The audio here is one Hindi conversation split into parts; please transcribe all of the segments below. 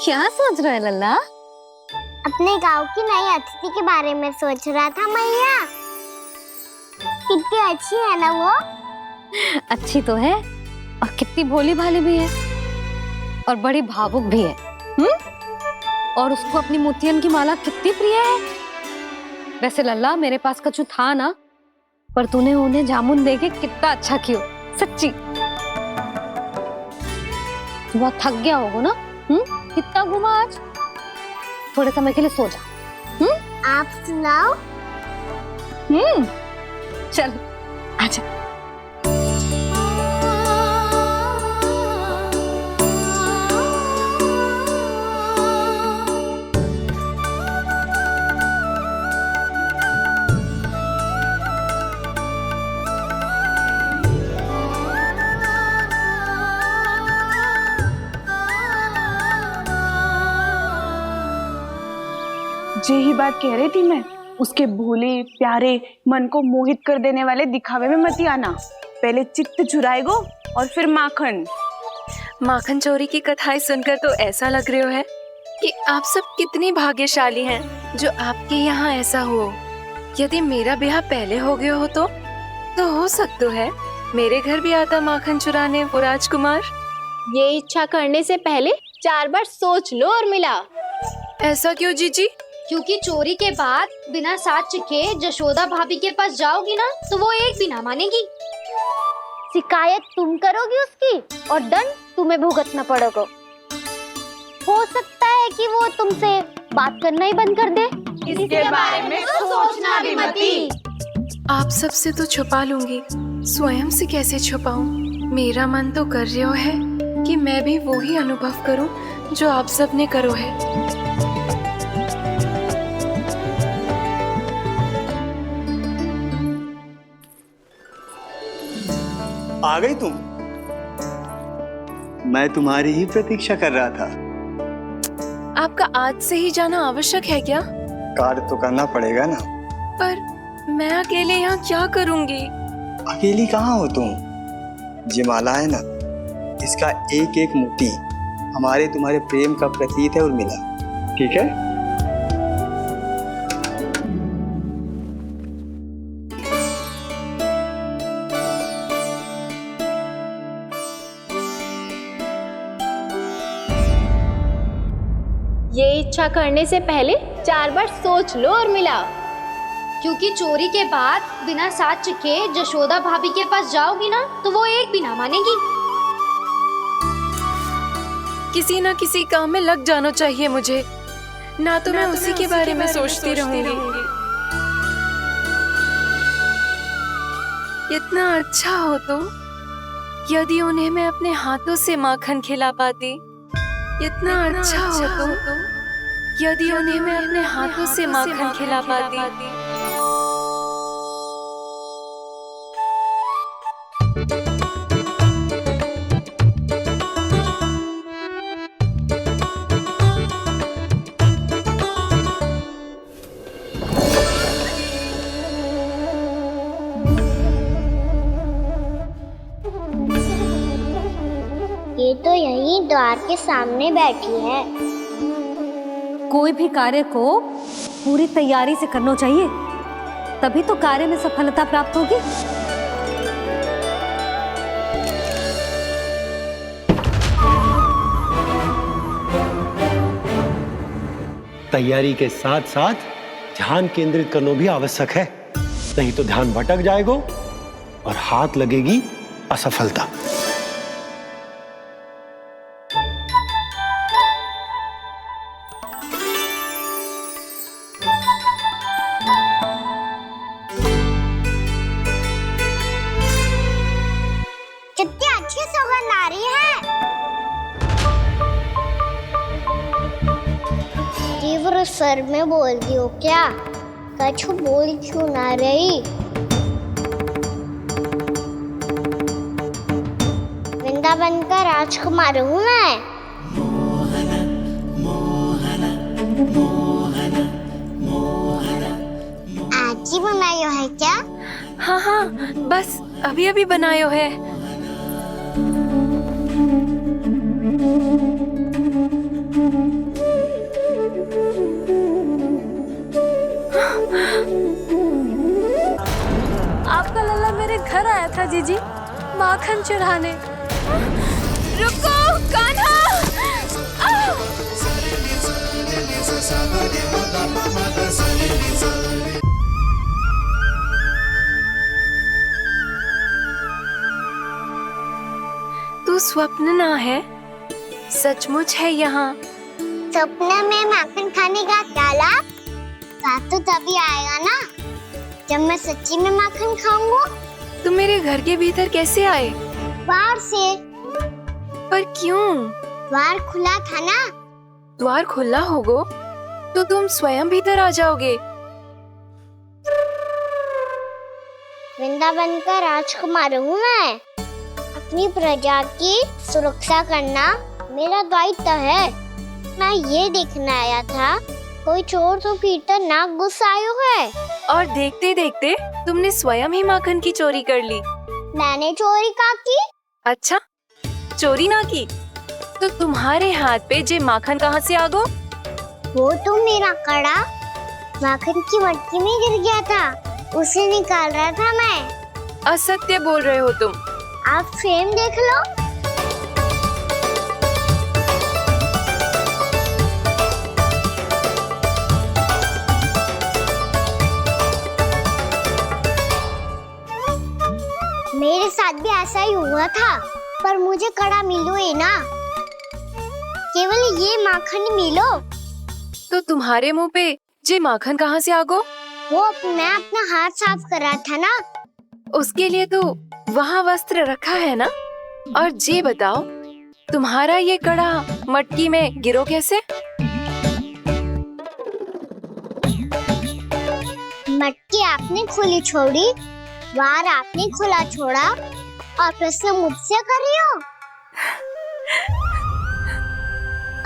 क्या सोच रहा है लल्ला? अपने गांव की नई अतिथि के बारे में सोच रहा था मैया। कितनी अच्छी है ना वो। अच्छी तो है और कितनी भोली भाली भी है और बड़ी भावुक भी है। और उसको अपनी मोतियन की माला कितनी प्रिय है। वैसे लल्ला मेरे पास कछु था ना, पर तूने उन्हें जामुन देके कितना अच्छा किया, सच्ची। तू बहुत थक गया होगा ना? कितना घुमा आज। थोड़े समय के लिए सो जा। आप सुनाओ। चल आजा। यही बात कह रही थी मैं। उसके भोले प्यारे मन को मोहित कर देने वाले दिखावे में मत आना। पहले चित्त चुराएगो और फिर माखन। माखन चोरी की कथाएं सुनकर तो ऐसा लग रहा है कि आप सब कितनी भाग्यशाली हैं जो आपके यहाँ ऐसा हो। यदि मेरा ब्याह पहले हो गया हो तो हो सकता है मेरे घर भी आता माखन चुराने वो राजकुमार। ये इच्छा करने से पहले 4 बार सोच लो और मिला। ऐसा क्यों जीजी? क्योंकि चोरी के बाद बिना साथ के जशोदा भाभी के पास जाओगी ना तो वो एक भी ना मानेगी। शिकायत तुम करोगी उसकी और दंड तुम्हें भुगतना पड़ेगा। हो सकता है कि वो तुमसे बात करना ही बंद कर दे। इसके बारे में तो सोचना भी मती। आप सबसे तो छुपा लूंगी, स्वयं से कैसे छुपाऊं? मेरा मन तो कर रहा है कि मैं भी वो ही अनुभव करूं जो आप सब ने करो है। आ गई तुम? मैं तुम्हारी ही प्रतीक्षा कर रहा था। आपका आज से ही जाना आवश्यक है क्या? कार्य तो करना पड़ेगा ना। पर मैं अकेले यहाँ क्या करूँगी? अकेली कहाँ हो तुम? ये माला है ना, इसका एक एक मोती हमारे तुम्हारे प्रेम का प्रतीक है उर्मिला। ठीक है? ये इच्छा करने से पहले 4 बार सोच लो और मिला। क्योंकि चोरी के बाद बिना साथ के जशोदा भाभी के पास जाओगी ना तो वो एक भी ना मानेगी। किसी न किसी काम में लग जाना चाहिए मुझे, ना तो मैं उसी के बारे में सोचती रहूंगी। इतना अच्छा हो तो यदि उन्हें मैं अपने हाथों से माखन खिला पाती। इतना अच्छा हो तो यदि उन्हें मैं अपने हाथों से माखन खिला पाती। ये तो यही द्वार के सामने बैठी है। कोई भी कार्य को पूरी तैयारी से करना चाहिए, तभी तो कार्य में सफलता प्राप्त होगी। तैयारी के साथ साथ ध्यान केंद्रित करना भी आवश्यक है, नहीं तो ध्यान भटक जाएगा और हाथ लगेगी असफलता। कितनी अच्छी सौगंध आ रही है। तीव्र स्वर में बोल दियो क्या? कछु बोल क्यों ना रही? वृंदावन का राजकुमार हूँ मैं। आज ही बनायो है क्या? हाँ हाँ, बस अभी अभी बनायो है। माखन चुराने। रुको कान्हा! तू स्वप्न ना है, सचमुच है यहाँ। सपने में माखन खाने का क्या लाभ? बात तो तभी आएगा ना जब मैं सच्ची में माखन खाऊंगा। तुम मेरे घर के भीतर कैसे आए? बाहर से। पर क्यों? द्वार खुला था ना। द्वार खुला होगा तो तुम स्वयं भीतर आ जाओगे। वृंदावन का राजकुमार हूँ मैं। अपनी प्रजा की सुरक्षा करना मेरा दायित्व है। मैं ये देखने आया था कोई चोर तो भीतर ना घुस आयो है। और देखते देखते तुमने स्वयं ही माखन की चोरी कर ली। मैंने चोरी का की? अच्छा, चोरी ना की तो तुम्हारे हाथ पे जे माखन कहाँ से आ गो? वो तो मेरा कड़ा माखन की मटकी में गिर गया था, उसे निकाल रहा था मैं। असत्य बोल रहे हो तुम। आप फ्रेम देख लो। मेरे साथ भी ऐसा ही हुआ था, पर मुझे कड़ा मिलो ही ना, केवल ये माखन ही मिलो। तो तुम्हारे मुंह पे जे माखन कहाँ से आ गो? वो मैं अपना हाथ साफ कर रहा था ना। उसके लिए तो वहाँ वस्त्र रखा है ना। और जे बताओ, तुम्हारा ये कड़ा मटकी में गिरो कैसे? मटकी आपने खुली छोड़ी, वार आपने खुला छोड़ा, और प्रश्न मुझसे कर रही हो?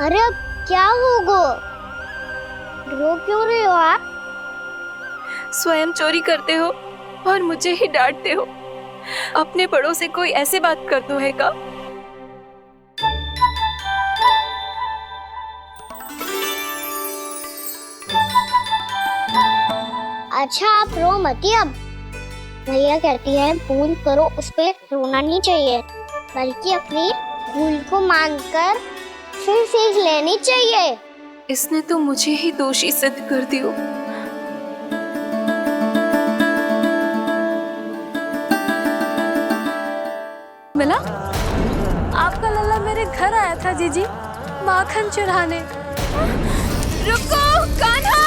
अरे अब क्या होगा? रो क्यों रहे हो आप? स्वयं चोरी करते हो और मुझे ही डांटते हो। अपने बड़ों से कोई ऐसे बात कर दो है का? अच्छा आप रो मती अब। भैया कहती है भूल करो, उस पे रोना नहीं चाहिए, बल्कि अपनी भूल को मानकर फिर सीख लेनी चाहिए। इसने तो मुझे ही दोषी सिद्ध कर दियो। मिला? आपका लल्ला मेरे घर आया था जीजी, माखन चुराने। रुको कान्हा!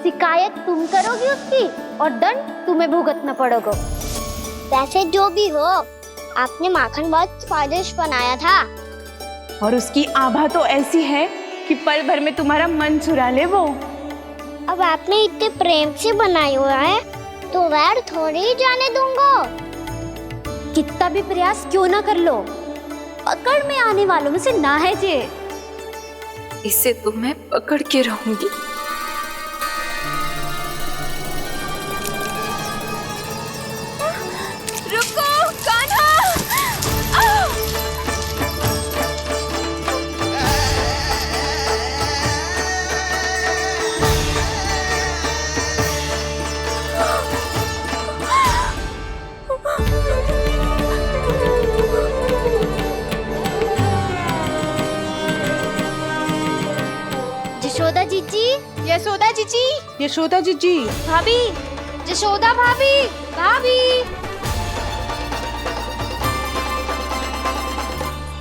शिकायत तुम करोगी उसकी और दंड तुम्हें भुगतना पड़ेगा। वैसे जो भी हो, आपने माखन बहुत स्वादिष्ट बनाया था। और उसकी आभा तो ऐसी है कि पल भर में तुम्हारा मन चुरा ले वो। अब आपने इतने प्रेम से बनाया हुआ है तो वैर थोड़ी ही जाने दूंगा। कितना भी प्रयास क्यों ना कर लो, पकड़ में आने वालों में से ना है जे। इसे तो मैं पकड़ के रहूंगी। रुको कान्हा! यशोदा जीजी, यशोदा जीजी, यशोदा जीजी, भाभी, यशोदा भाभी, भाभी।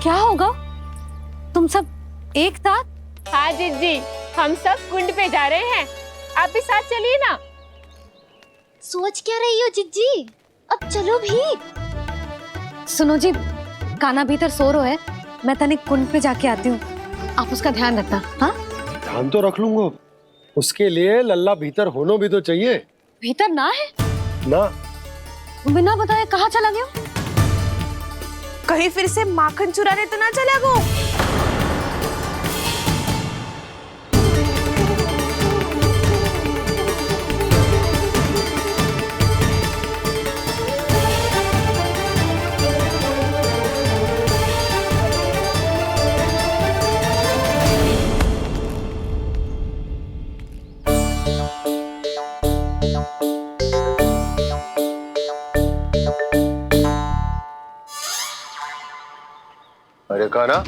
क्या होगा? तुम सब एक साथ? हाँ जीजी, हम सब कुंड पे जा रहे हैं, आप भी साथ चलिए ना। सोच क्या रही हो जीजी? अब चलो भी। सुनो जी, कान्हा भीतर सो रो है, मैं तनिक कुंड पे जाके आती हूँ, आप उसका ध्यान रखना। हाँ, ध्यान तो रख लूंगा, उसके लिए लल्ला भीतर होना भी तो चाहिए। भीतर ना है? ना, बिना बताए कहाँ चला गया? कहीं फिर से माखन चुराने तो ना चला गो। कान्हा,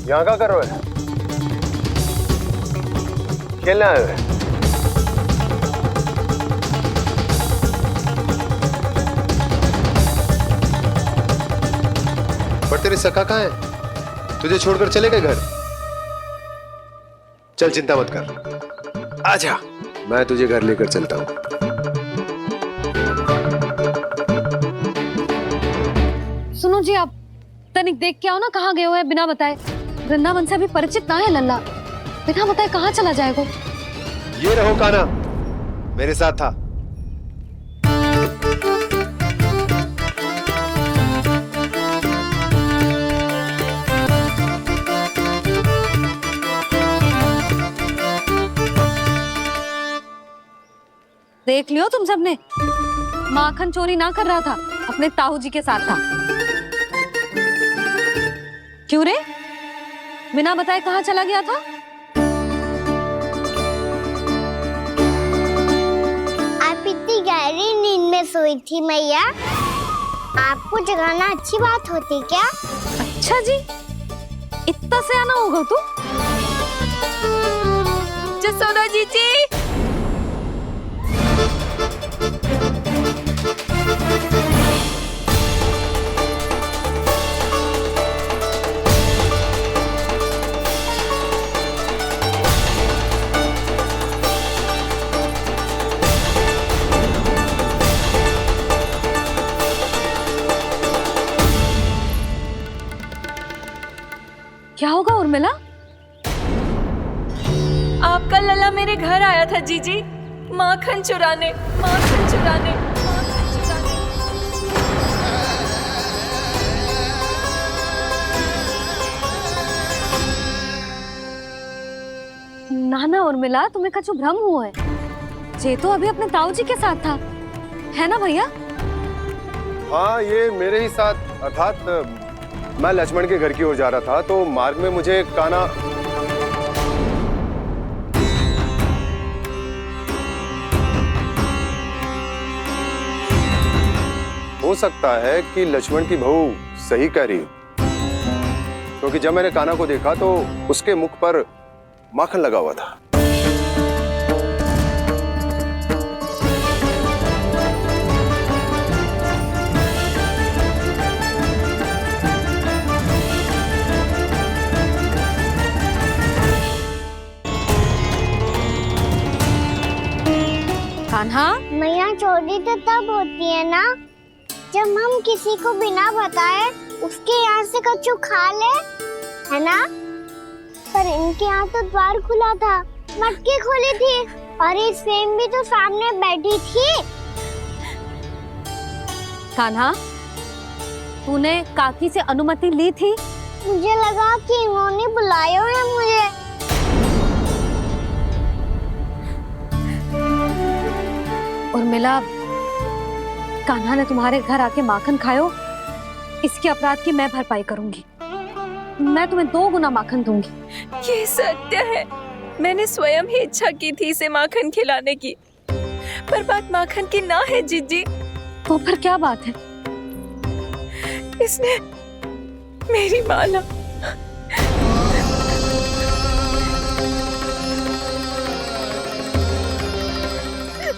यहाँ क्या कर रहे हो? खेलने आए हुए? पर तेरे सखा कहाँ है? तुझे छोड़कर चले गए घर? चल चिंता मत कर, आजा, मैं तुझे घर लेकर चलता हूँ। सुनो जी, आप तनिक देख के आओ ना कहाँ गए हुए हैं बिना बताए। वृंदावन से अभी परिचित ना है लल्ला, बिना बताए कहाँ चला जाएगा। ये रहो कान्हा, मेरे साथ था। देख लियो तुम सबने, माखन चोरी ना कर रहा था, अपने ताऊ जी के साथ था। क्यों रे, बिना बताए कहाँ चला गया था? आप इतनी गहरी नींद में सोई थी मैया, आपको जगाना अच्छी बात होती क्या? अच्छा जी, इतना सयाना होगा तू। जसोदा जीजी, क्या होगा उर्मिला? आपका लल्ला मेरे घर आया था जीजी, माखन चुराने, माखन चुराने, माखन चुराने। ना ना उर्मिला, तुम्हें कछु भ्रम हुआ है। जे तो अभी अपने ताऊ जी के साथ था, है ना भैया? हाँ, ये मेरे ही साथ, अर्थात मैं लक्ष्मण के घर की ओर जा रहा था, तो मार्ग में मुझे कान्हा हो सकता है कि लक्ष्मण की बहू सही कह रही, क्योंकि जब मैंने कान्हा को देखा तो उसके मुख पर माखन लगा हुआ था। कान्हा, मैया चोरी तो तब होती है ना जब हम किसी को बिना बताए उसके यहाँ से कछु खा ले, है ना? पर इनके यहाँ तो द्वार खुला था, मटकी खोली थी और इस फेम भी तो सामने बैठी थी। कान्हा, तूने काकी से अनुमति ली थी? मुझे लगा कि इन्होंने बुलाया है मुझे। उर्मिला, कान्हा ने तुम्हारे घर आके माखन खायो, इसके अपराध की मैं भरपाई करूंगी। मैं तुम्हें 2 गुना माखन दूंगी। ये सत्य है, मैंने स्वयं ही इच्छा की थी इसे माखन खिलाने की, पर बात माखन की ना है जीजी। तो फिर क्या बात है? इसने मेरी माला,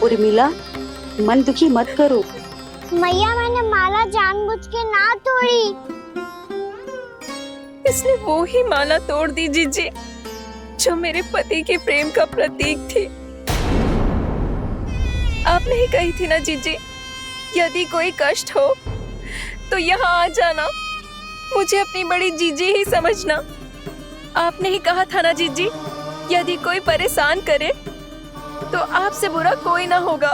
उर्मिला, मन दुखी मत करो। मैया, मैंने माला जानबूझ के ना तोड़ी। इसने वो ही माला तोड़ दी जीजी, जो मेरे पति के प्रेम का प्रतीक थी। आपने ही कही थी ना जीजी, यदि कोई कष्ट हो तो यहाँ आ जाना, मुझे अपनी बड़ी जीजी ही समझना। आपने ही कहा था ना जीजी, यदि कोई परेशान करे तो आपसे बुरा कोई ना होगा।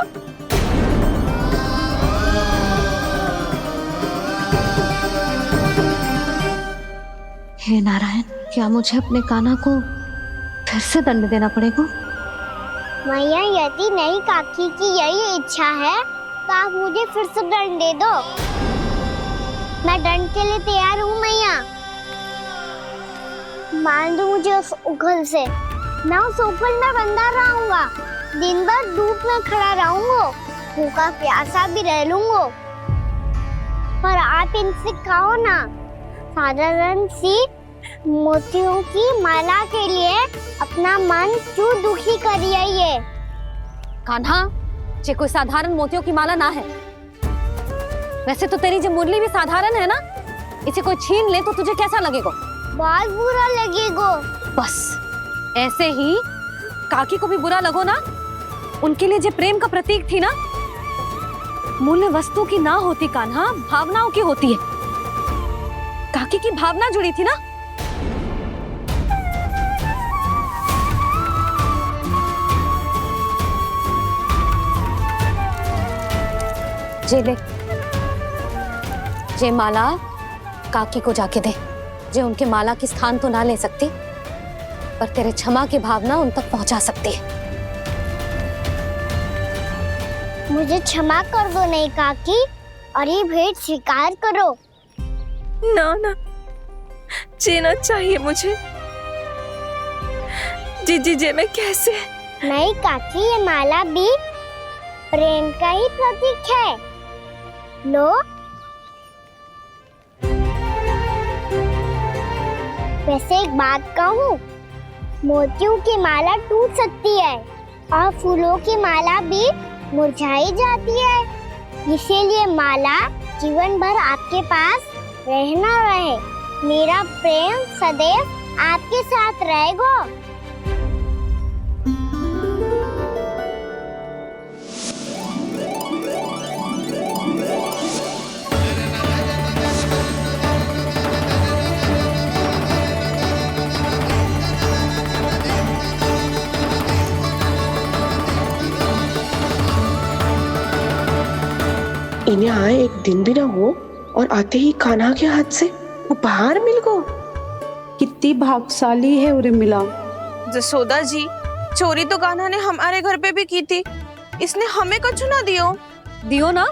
हे नारायण, क्या मुझे अपने कान्हा को फिर से दंड देना पड़ेगा? मैया, यदि नहीं काकी की यही इच्छा है तो आप मुझे फिर से दंड दे दो। मैं दंड के लिए तैयार हूँ मैया। मान दो मुझे उस उखल से, मैं उस उखल में बंधा रहूंगा, दिन भर धूप में खड़ा रहूंगा, भूखा प्यासा भी रह लूंगा। पर आप इनसे कहो ना साधारण सी मोतियों की माला के लिए अपना मन क्यों दुखी कर रही है ये? कान्हा, ये कोई साधारण मोतियों की माला ना है। वैसे तो तेरी जो मुरली भी साधारण है ना, इसे कोई छीन ले तो तुझे कैसा लगेगा? बहुत बुरा लगेगा। बस ऐसे ही काकी को भी बुरा लगो ना। उनके लिए जो प्रेम का प्रतीक थी ना, मूल्य वस्तु की ना होती कान्हा, भावनाओं की होती है। काकी की भावना जुड़ी थी ना। जे ले, जे माला काकी को जाके दे। जे उनके माला की स्थान तो ना ले सकती, पर तेरे क्षमा की भावना उन तक पहुंचा सकती है। मुझे क्षमा कर दो नहीं काकी, और ये भेंट स्वीकार करो। ना ना, जीना चाहिए मुझे। जीजी जे मैं कैसे? नहीं काकी, ये माला भी प्रेम का ही प्रतीक है। लो। वैसे एक बात कहूँ, मोतियों की माला टूट सकती है और फूलों की माला भी मुरझाई जाती है। इसीलिए माला जीवन भर आपके पास रहना रहे। मेरा प्रेम सदैव आपके साथ रहेगा। इन्हें आए एक दिन भी ना हो और आते ही कान्हा के हाथ से उपहार मिल गो। कितनी भाग्यशाली है उर्मिला। जसोदा जी, चोरी तो कान्हा ने हमारे घर पे भी की थी। इसने हमें कछु ना दियो। दियो ना,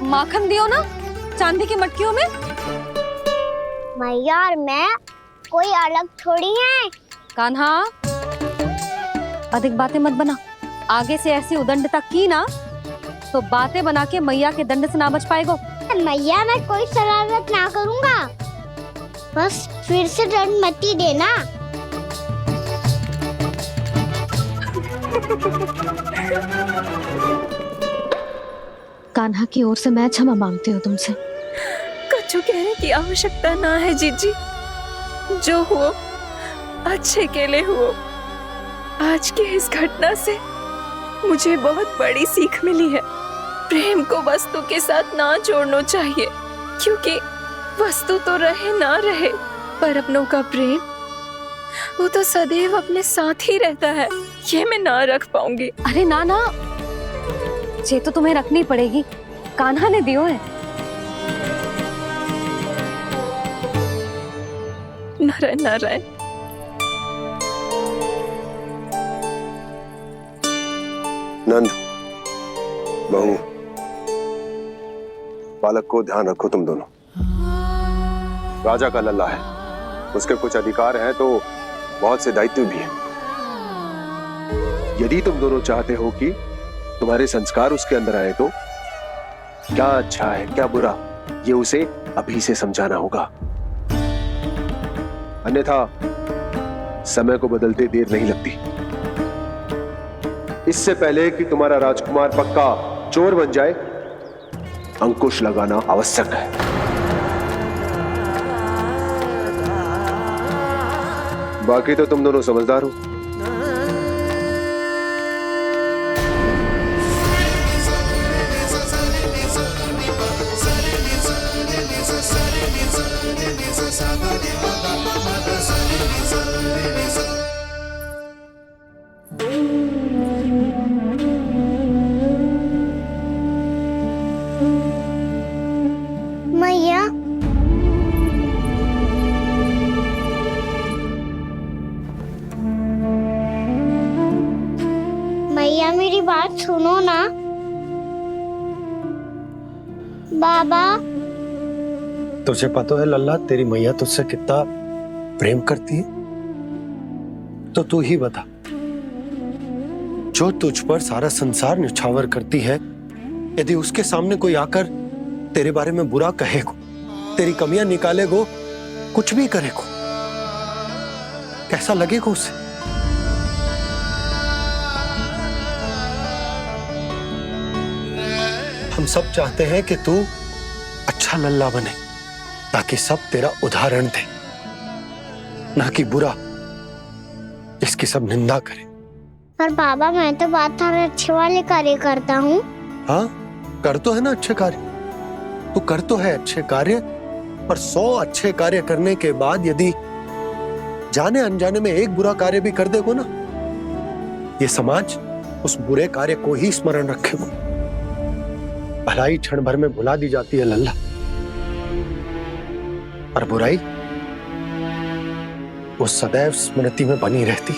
माखन दियो ना, चांदी की मटकियों में। मैया और मैं कोई अलग थोड़ी हैं। कान्हा, अधिक बातें मत बना। आगे से ऐसी उदंडता की ना तो बातें बना के मैया के दंड से ना बच पाएगो। मैया, मैं कोई शरारत ना करूँगा। बस फिर से दंड मत ही देना। कान्हा की ओर से मैं क्षमा मांगती हूँ तुमसे। कछु कहने की आवश्यकता ना है जीजी। जो हुआ अच्छे के लिए हुआ। आज की इस घटना से मुझे बहुत बड़ी सीख मिली है। प्रेम को वस्तु के साथ ना जोड़ना चाहिए, क्योंकि वस्तु तो रहे ना रहे, पर अपनों का प्रेम वो तो सदैव अपने साथ ही रहता है। ये मैं ना रख पाऊंगी। अरे ना ना, ये तो तुम्हें रखनी पड़ेगी। कान्हा ने दियो है। नारायण नारायण। नंद, बहू, बालक को ध्यान रखो तुम दोनों। राजा का लल्ला है, उसके कुछ अधिकार हैं तो बहुत से दायित्व भी हैं। यदि तुम दोनों चाहते हो कि तुम्हारे संस्कार उसके अंदर आए तो क्या अच्छा है क्या बुरा, ये उसे अभी से समझाना होगा। अन्यथा समय को बदलते देर नहीं लगती। इससे पहले कि तुम्हारा राजकुमार पक्का चोर बन जाए, अंकुश लगाना आवश्यक है। बाकी तो तुम दोनों समझदार हो। मैया, मैया मेरी बात सुनो ना। बाबा, तुझे पता है लल्ला, तेरी मैया तुझसे कितना प्रेम करती है? तो तू ही बता, जो तुझ पर सारा संसार न्यौछावर करती है, यदि उसके सामने कोई आकर तेरे बारे में बुरा कहेगा तेरी कमियां निकाले गो, कुछ भी करे को, कैसा लगेगा उसे? हम सब चाहते हैं कि तू अच्छा लल्ला बने, ताकि सब तेरा उदाहरण दे, ना कि बुरा जिसकी सब निंदा करे। पर बाबा मैं तो बात अच्छे वाले कार्य करता हूँ। हाँ, कर तो है ना अच्छे कार्य, तू कर तो है अच्छे कार्य, पर 100 अच्छे कार्य करने के बाद यदि जाने अनजाने में एक बुरा कार्य भी कर देगो ना, ये समाज उस बुरे कार्य को ही स्मरण रखेगो। भलाई क्षण भर में भुला दी जाती है लल्ला, और बुराई वो सदैव स्मृति में बनी रहती।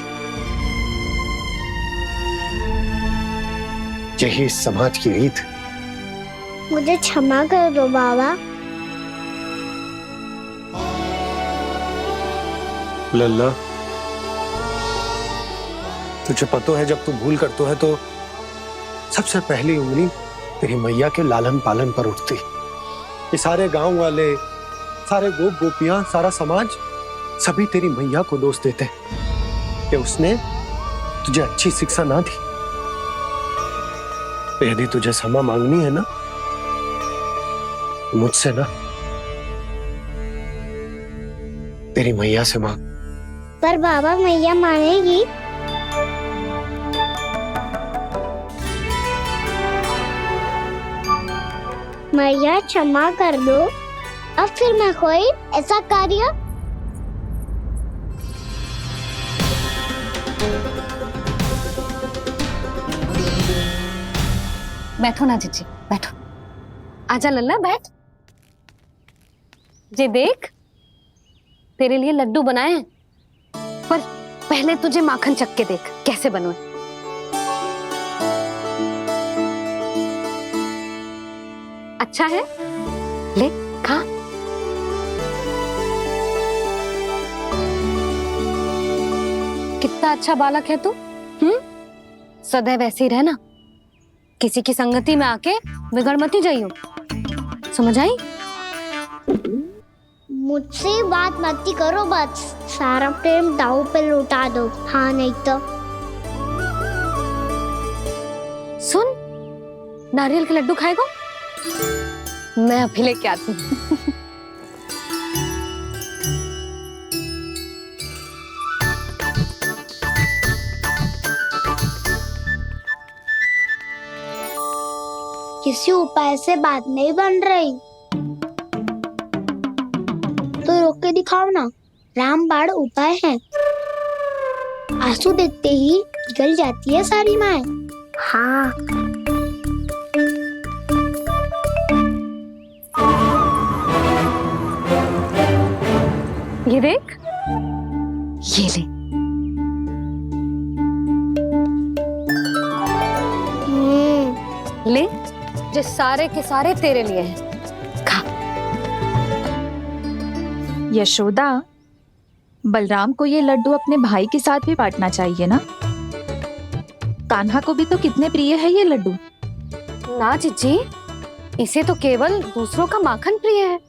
यही इस समाज की रीत। मुझे क्षमा कर दो बाबा। लल्ला, तुझे पता है जब तू भूल करतो है तो सबसे पहली उंगली तेरी मैया के लालन पालन पर उठती। ये सारे गांव वाले, सारे गोप गोपियां, सारा समाज सभी तेरी मैया को दोष देते कि उसने तुझे अच्छी शिक्षा ना दी। तो यदि तुझे क्षमा मांगनी है ना, मुझसे ना, तेरी मैया से मांग। पर बाबा मैया मानेगी? मैया क्षमा कर दो, अब फिर मैं कोई ऐसा कार्य। बैठो ना जीजी, बैठो। आजा लल्ला, बैठ। जे देख, तेरे लिए लड्डू बनाए हैं, पर पहले तुझे माखन चख के देख कैसे बनो। अच्छा है, ले खा। कितना अच्छा बालक है तू। सदैव ऐसे ही रहना, किसी की संगति में आके बिगड़ मती जाइयो, समझ आई? मुझसे बात मत करो, बस सारा प्रेम दाव पे लुटा दो। हाँ नहीं तो सुन, नारियल के लड्डू खाएगा? मैं अभी लेके आती हूँ। किसी उपाय से बात नहीं बन रही तो रोक के दिखाओ ना। रामबाण उपाय है, आंसू देखते ही गल जाती है सारी माए। हाँ ये देख, ये ले। ले, जो सारे के सारे तेरे लिए हैं, खा। यशोदा, बलराम को ये लड्डू अपने भाई के साथ भी बांटना चाहिए ना। कान्हा को भी तो कितने प्रिय है ये लड्डू। ना जीजी, इसे तो केवल दूसरों का माखन प्रिय है।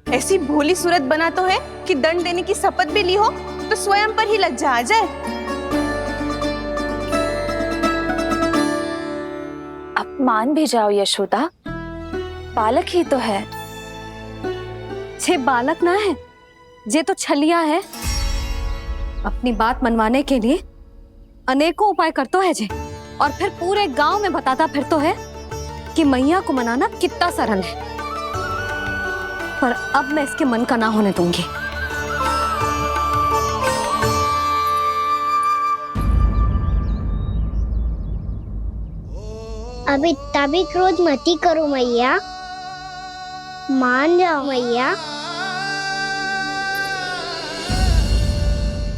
ऐसी भोली सूरत बना तो है कि दंड देने की शपथ भी ली हो तो स्वयं पर ही लज्जा आ जाए। अब मान भी जाओ यशोदा, बालक ही तो है। छे बालक ना है, जे तो छलिया है। अपनी बात मनवाने के लिए अनेकों उपाय करतो है जे, और फिर पूरे गांव में बताता फिरतो है कि मैया को मनाना कितना सरल है। पर अब मैं इसके मन का ना होने दूंगी। अब इतना भी क्रोध मत ही करो मैया, मान जाओ मैया।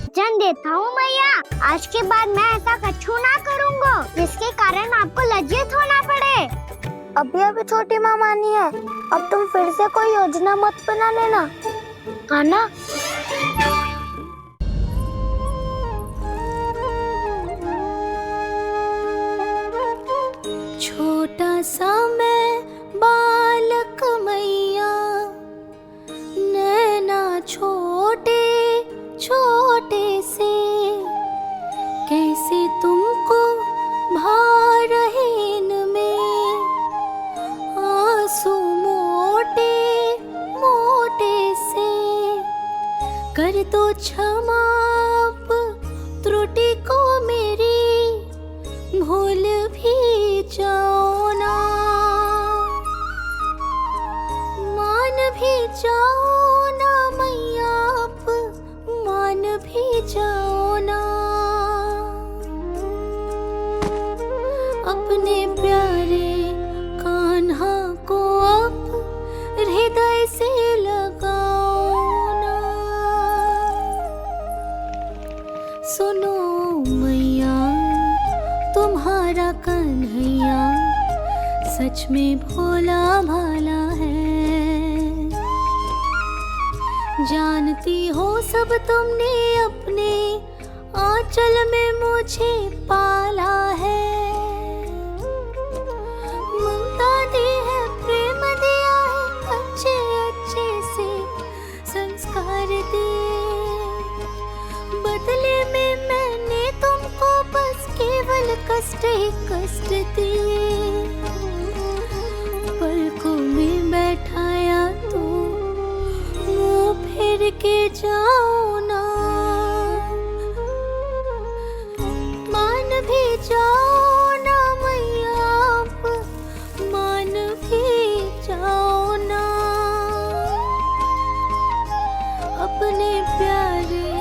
वचन देता हूँ मैया, आज के बाद मैं ऐसा कछु ना करूँगा जिसके कारण आपको लज्जित होना पड़े। अभी अभी छोटी माँ मानी है, अब तुम फिर से कोई योजना मत बना लेना। कान्हा, छोटा सा मैं बालक मैया, नैना छोटे छोटे से, कैसे तुमको भा रहे इनमें आंसू मोटे मोटे से। कर दो क्षमा त्रुटि को मेरी, भूल भी जाओ ना, मान भी जाओ ना मैया, आप मान भी जाओ ना। अपने प्यारे कान्हा को अब हृदय से लगाओ ना। सुनो मैया, तुम्हारा कन्हैया सच में भोला भाला है। जानती हो सब तुमने अपने आंचल में मुझे पाला है। ममता दी है, प्रेम दिया है, अच्छे अच्छे से संस्कार दिए। बदले में मैंने तुमको बस केवल कष्ट ही कष्ट दिए। पलकों में बैठाया तो मुंह फेर के जाओ ना, मान भी जाओ ना मैया, आप मान भी जाओ ना। अपने प्यारे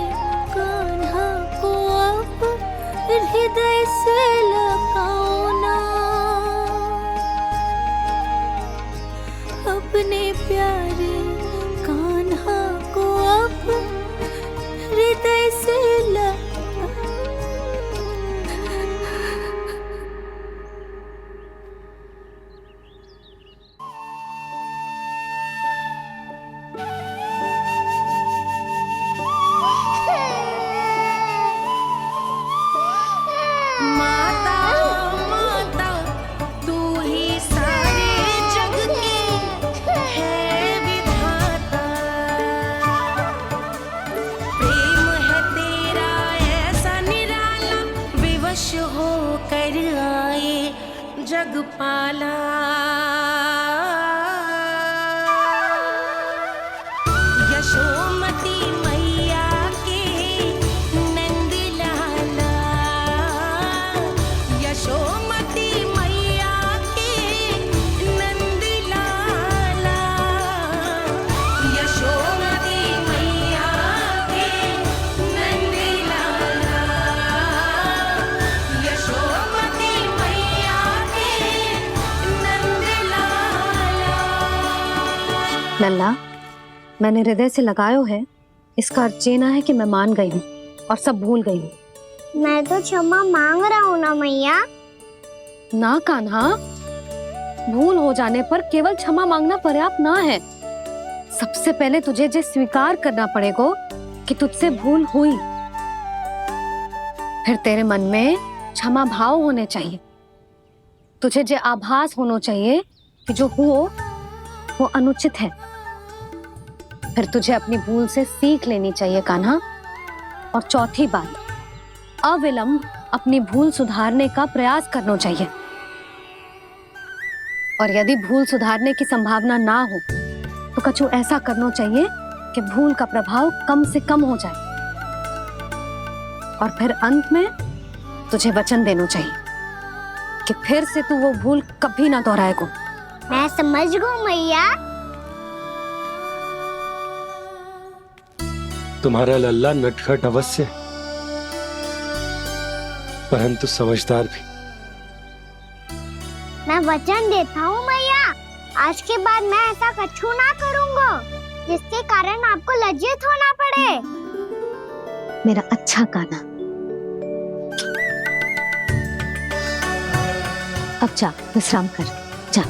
कान्हा को अब हृदय से लगाओ ना। अपने प्यारे कान्हा को अब हृदय से माता माता तू ही सारे जग के है विधाता। प्रेम है तेरा ऐसा निराला, विवश हो कर आए जग पाला। यशोमती मैया के नंद लाला, यशोमती मैया के नंद लाला, यशोमती मैया के नंद लाला, यशोमती मैया के नंद लाला। लल्ला, मैंने हृदय से लगायो है, इसका अर्थ ये ना है कि मैं मान गई हूँ और सब भूल गई हूँ। मैं तो क्षमा मांग रहा हूँ ना मैया। ना कान्हा, भूल हो जाने पर केवल क्षमा मांगना पर्याप्त ना है। सबसे पहले तुझे ये स्वीकार करना पड़ेगा कि तुझसे भूल हुई। फिर तेरे मन में क्षमा भाव होने चाहिए। तुझे ये आभास होना चाहिए कि जो हुआ वो अनुचित है। फिर तुझे अपनी भूल से सीख लेनी चाहिए कान्हा। और चौथी बात, अविलंब अपनी भूल सुधारने का प्रयास करना चाहिए। और यदि भूल सुधारने की संभावना ना हो तो कछु ऐसा करना चाहिए कि भूल का प्रभाव कम से कम हो जाए। और फिर अंत में तुझे वचन देना चाहिए कि फिर से तू वो भूल कभी ना दोहराएगा। मैं समझ गई मैया। तुम्हारा लल्ला नटखट अवश्य, परंतु समझदार भी। वचन देता हूँ मैया, आज के बाद मैं ऐसा कछु ना करूँगा जिसके कारण आपको लज्जित होना पड़े। मेरा अच्छा कान्हा, अब जा विश्राम कर, जा।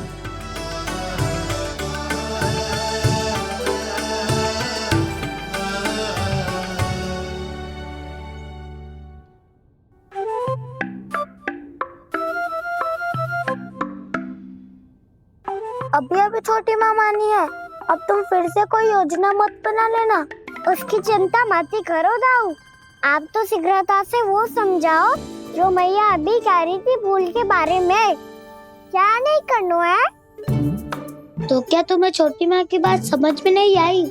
अभी अभी छोटी माँ मानी है, अब तुम फिर से कोई योजना मत बना लेना। उसकी चिंता मत ही करो दाऊ, आप तो शीघ्रता से वो समझाओ जो मैया अभी कह रही थी भूल के बारे में। क्या नहीं करना है? तो क्या तुम्हें छोटी माँ की बात समझ में नहीं आई?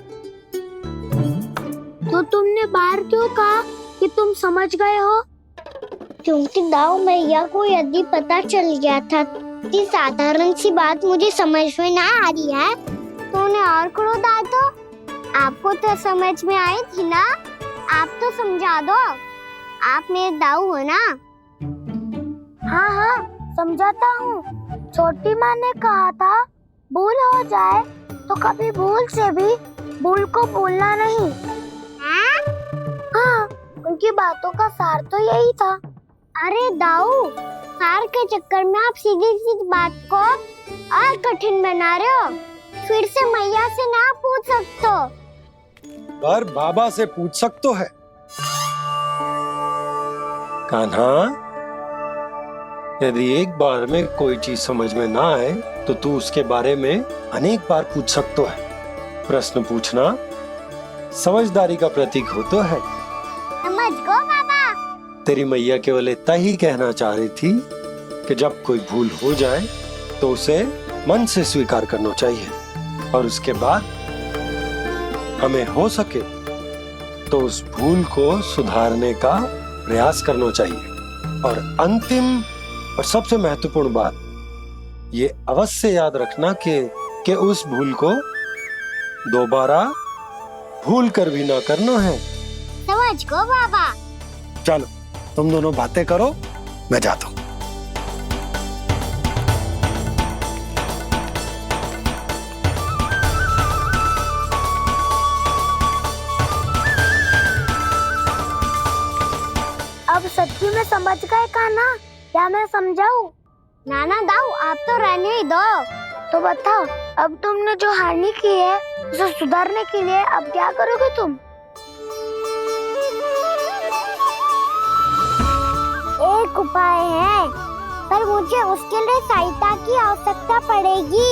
तो तुमने बाहर क्यों कहा कि तुम समझ गए हो? क्योंकि दाऊ मैया को यदि पता चल गया था कि साधारण सी बात मुझे समझ में ना आ रही है तो उन्हें और क्रोध आया तो आपको तो समझ में आई थी ना, आप तो समझा दो, आप मेरे दाऊ हो ना। हाँ हाँ समझाता हूँ। छोटी माँ ने कहा था भूल हो जाए तो कभी भूल से भी भूल को भूलना नहीं। हाँ, उनकी बातों का सार तो यही था। अरे दाऊ, सार के चक्कर में आप सीधी सीधी बात को और कठिन बना रहे हो। फिर से मैया से ना पूछ सकते हो, पर बाबा से पूछ सकते है। कान्हा, यदि एक बार में कोई चीज समझ में ना आए तो तू उसके बारे में अनेक बार पूछ सकते है। प्रश्न पूछना समझदारी का प्रतीक होता है। समझ गो बाबा। तेरी मैया केवल इतना ही कहना चाह रही थी कि जब कोई भूल हो जाए तो उसे मन से स्वीकार करना चाहिए और उसके बाद हमें हो सके तो उस भूल को सुधारने का प्रयास करना चाहिए। और अंतिम और सबसे महत्वपूर्ण बात ये अवश्य याद रखना कि उस भूल को दोबारा भूल कर भी ना करना है। समझ गो बाबा। चलो तुम दोनों बातें करो, मैं जाता हूँ। अब सच्ची में समझ गए कान्हा? क्या मैं समझाऊं? नाना दाऊ, आप तो रहने ही दो। तो बताओ, अब तुमने जो हानि की है उसे सुधारने के लिए अब क्या करोगे तुम? एक उपाय है, पर मुझे उसके लिए सहायता की आवश्यकता पड़ेगी।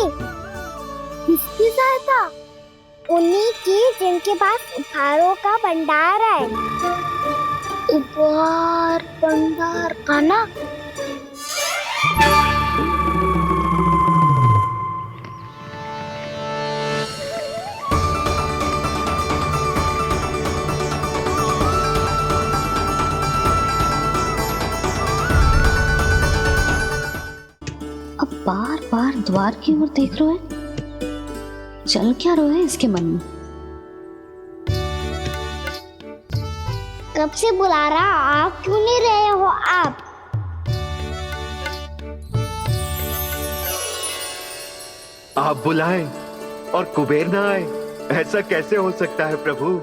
किसकी सहायता? उन्हीं की जिनके पास उपहारों का भंडार है। उपहार भंडार कान्हा? अब बार बार द्वार की ओर देख रहे हैं, चल क्या रहे हैं इसके मन में? कब से बुला रहा, आप क्यों नहीं रहे हो? आप बुलाएं और कुबेर ना आए, ऐसा कैसे हो सकता है प्रभु?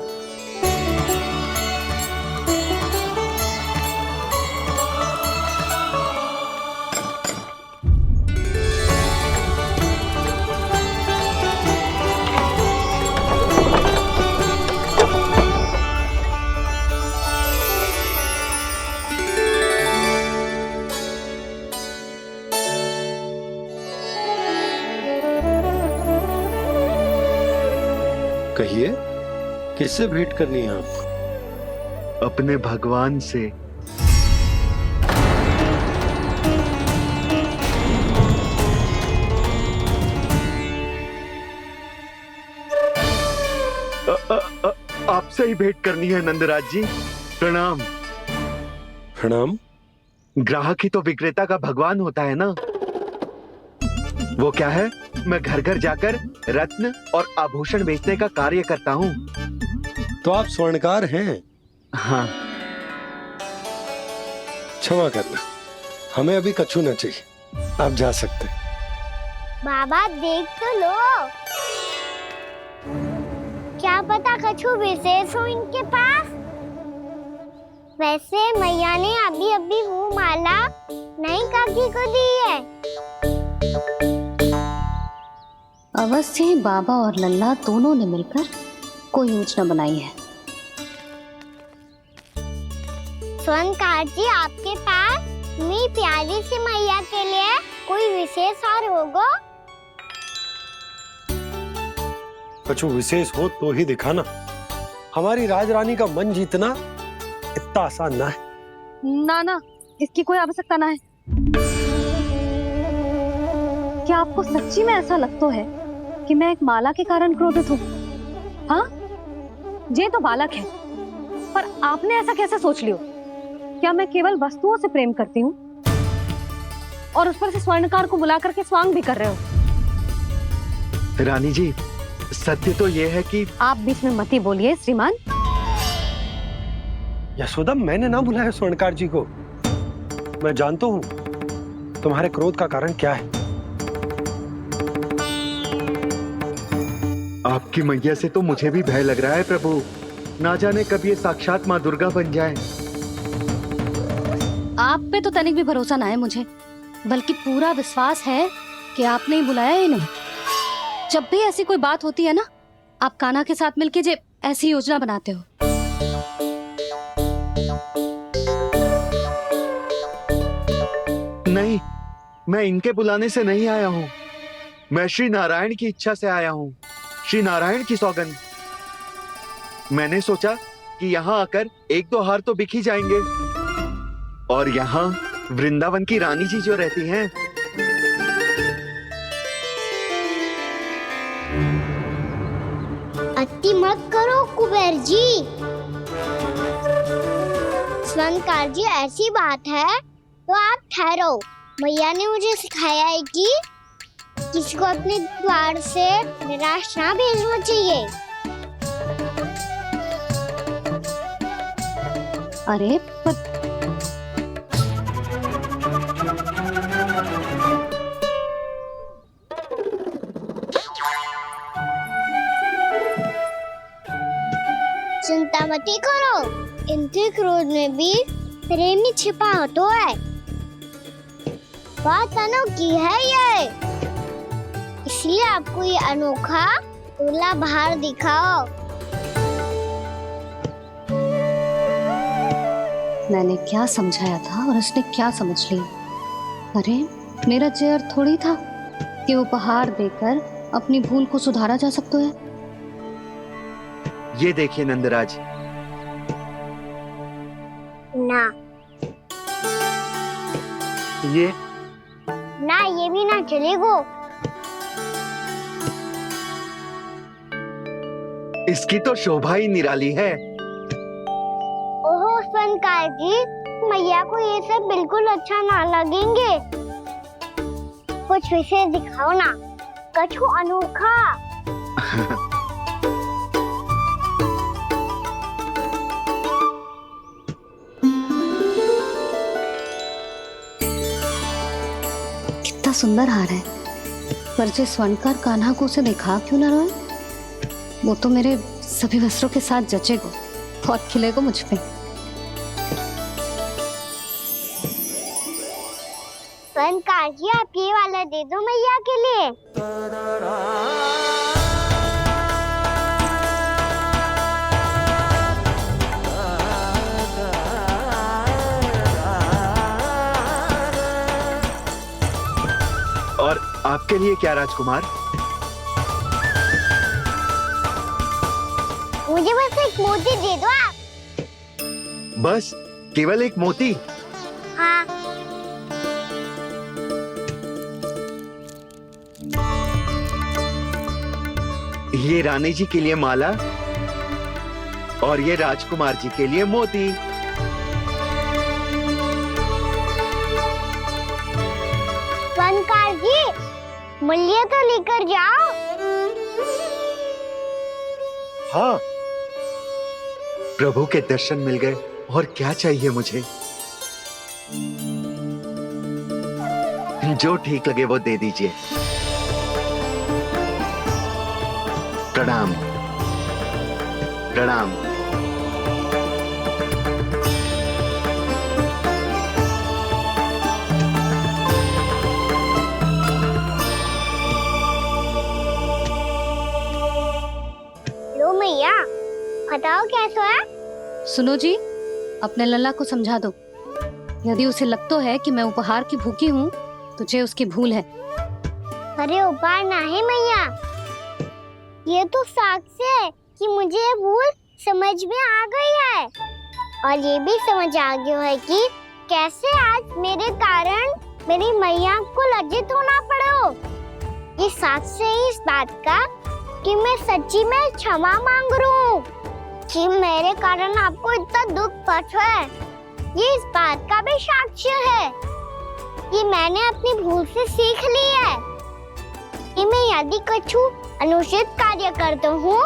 कहिए, किससे भेंट करनी है आपको? अपने भगवान से। आपसे ही भेंट करनी है नंदराज जी। प्रणाम। प्रणाम। ग्राहक ही तो विक्रेता का भगवान होता है ना। वो क्या है, मैं घर घर जाकर रत्न और आभूषण बेचने का कार्य करता हूँ। तो आप स्वर्णकार हैं? हाँ। क्षमा करना, हमें अभी कछु न चाहिए, आप जा सकते हैं। बाबा देख तो लो, क्या पता कछु विशेष हो इनके पास। वैसे मैया ने अभी अभी वो माला नई काकी को दी है। अवश्य ही बाबा और लल्ला दोनों ने मिलकर कोई योजना बनाई है। स्वर्णकार जी, आपके पास मेरी प्यारी सी मैया के लिए कोई विशेष और होगा? कुछ विशेष हो तो ही दिखाना। हमारी राजरानी का मन जीतना इतना आसान ना है। ना, इसकी कोई आवश्यकता ना है। क्या आपको सच्ची में ऐसा लगता है कि मैं एक माला के कारण क्रोधित हूँ? हाँ, ये तो बालक है, पर आपने ऐसा कैसे सोच लियो? क्या मैं केवल वस्तुओं से प्रेम करती हूँ और उस पर से स्वर्णकार को बुला करके स्वांग भी कर रहे हो? रानी जी, सत्य तो ये है कि आप बीच में मत ही बोलिए श्रीमान। यशोदा, मैंने ना बुलाया स्वर्णकार जी को। मैं जानता हूँ तुम्हारे क्रोध का कारण क्या है। आपकी मैया से तो मुझे भी भय लग रहा है प्रभु। ना जाने कब ये साक्षात माँ दुर्गा बन जाए। आप पे तो तनिक भी भरोसा ना है मुझे, बल्कि पूरा विश्वास है कि आपने ही बुलाया ही नहीं। जब भी ऐसी कोई बात होती है ना, आप कान्हा के साथ मिलके जे ऐसी योजना बनाते हो। नहीं, मैं इनके बुलाने से नहीं आया हूँ। मैं श्री नारायण की इच्छा से आया हूँ, श्री नारायण की सौगंध। मैंने सोचा कि यहाँ आकर एक दो हार तो बिक ही जाएंगे। और यहाँ वृंदावन की रानी जी जो रहती हैं, अति मत करो कुबेर जी। स्वर्णकार जी, ऐसी बात है तो आप ठहरो। मैया ने मुझे सिखाया है कि किसी को अपने द्वार से निराश ना भेजना चाहिए। अरे पर चिंता मत करो, इनके क्रोध में भी प्रेम ही छिपा तो है। बात अनोखी है ये, इसलिए आपको ये अनोखा दूल्हा बाहर दिखाओ। मैंने क्या समझाया था और उसने क्या समझ लिया? अरे मेरा जहर थोड़ी था कि उपहार देकर अपनी भूल को सुधारा जा सकता है। ये देखिए नंदराज। ना ये ना, ये भी ना चलेगो। इसकी तो शोभा ही निराली है। ओहो स्वर्णकार जी, मैया को ये सब बिल्कुल अच्छा ना लगेंगे। कुछ विशेष दिखाओ ना, कछु अनोखा। कितना सुंदर हार है, पर जो स्वर्णकार कान्हा को उसे दिखा क्यों ना रोए? वो तो मेरे सभी वस्त्रों के साथ जचेगा, बहुत खिलेगा मुझ पे। स्वर्णकार जी, आप ये वाला दे दो मैया के लिए। और आपके लिए क्या राजकुमार? मुझे बस एक मोती दे दो आप। बस केवल एक मोती? हाँ। ये रानी जी के लिए माला और ये राजकुमार जी के लिए मोती। स्वर्णकार जी, मूल्य तो लेकर जाओ। हाँ, प्रभु के दर्शन मिल गए, और क्या चाहिए मुझे? जो ठीक लगे वो दे दीजिए। प्रणाम प्रणाम। लो मैया, बताओ कैसा है? सुनो जी, अपने लल्ला को समझा दो। यदि उसे लगता है कि मैं उपहार की भूखी हूँ तो ये उसकी भूल है। अरे उपहार ना है मैया, ये तो साक्ष्य है कि मुझे ये भूल समझ में आ गई है और ये भी समझ आ गया है कि कैसे आज मेरे कारण मेरी मैया को लज्जित होना पड़ो। ये साक्ष्य है इस बात का कि मैं सच्ची में क्षमा मांग रहा हूँ कि मेरे कारण आपको इतना दुख पहुंचा है। ये इस बात का भी साक्ष्य है कि मैंने अपनी भूल से सीख ली है कि मैं यदि कुछ अनुचित कार्य करता हूँ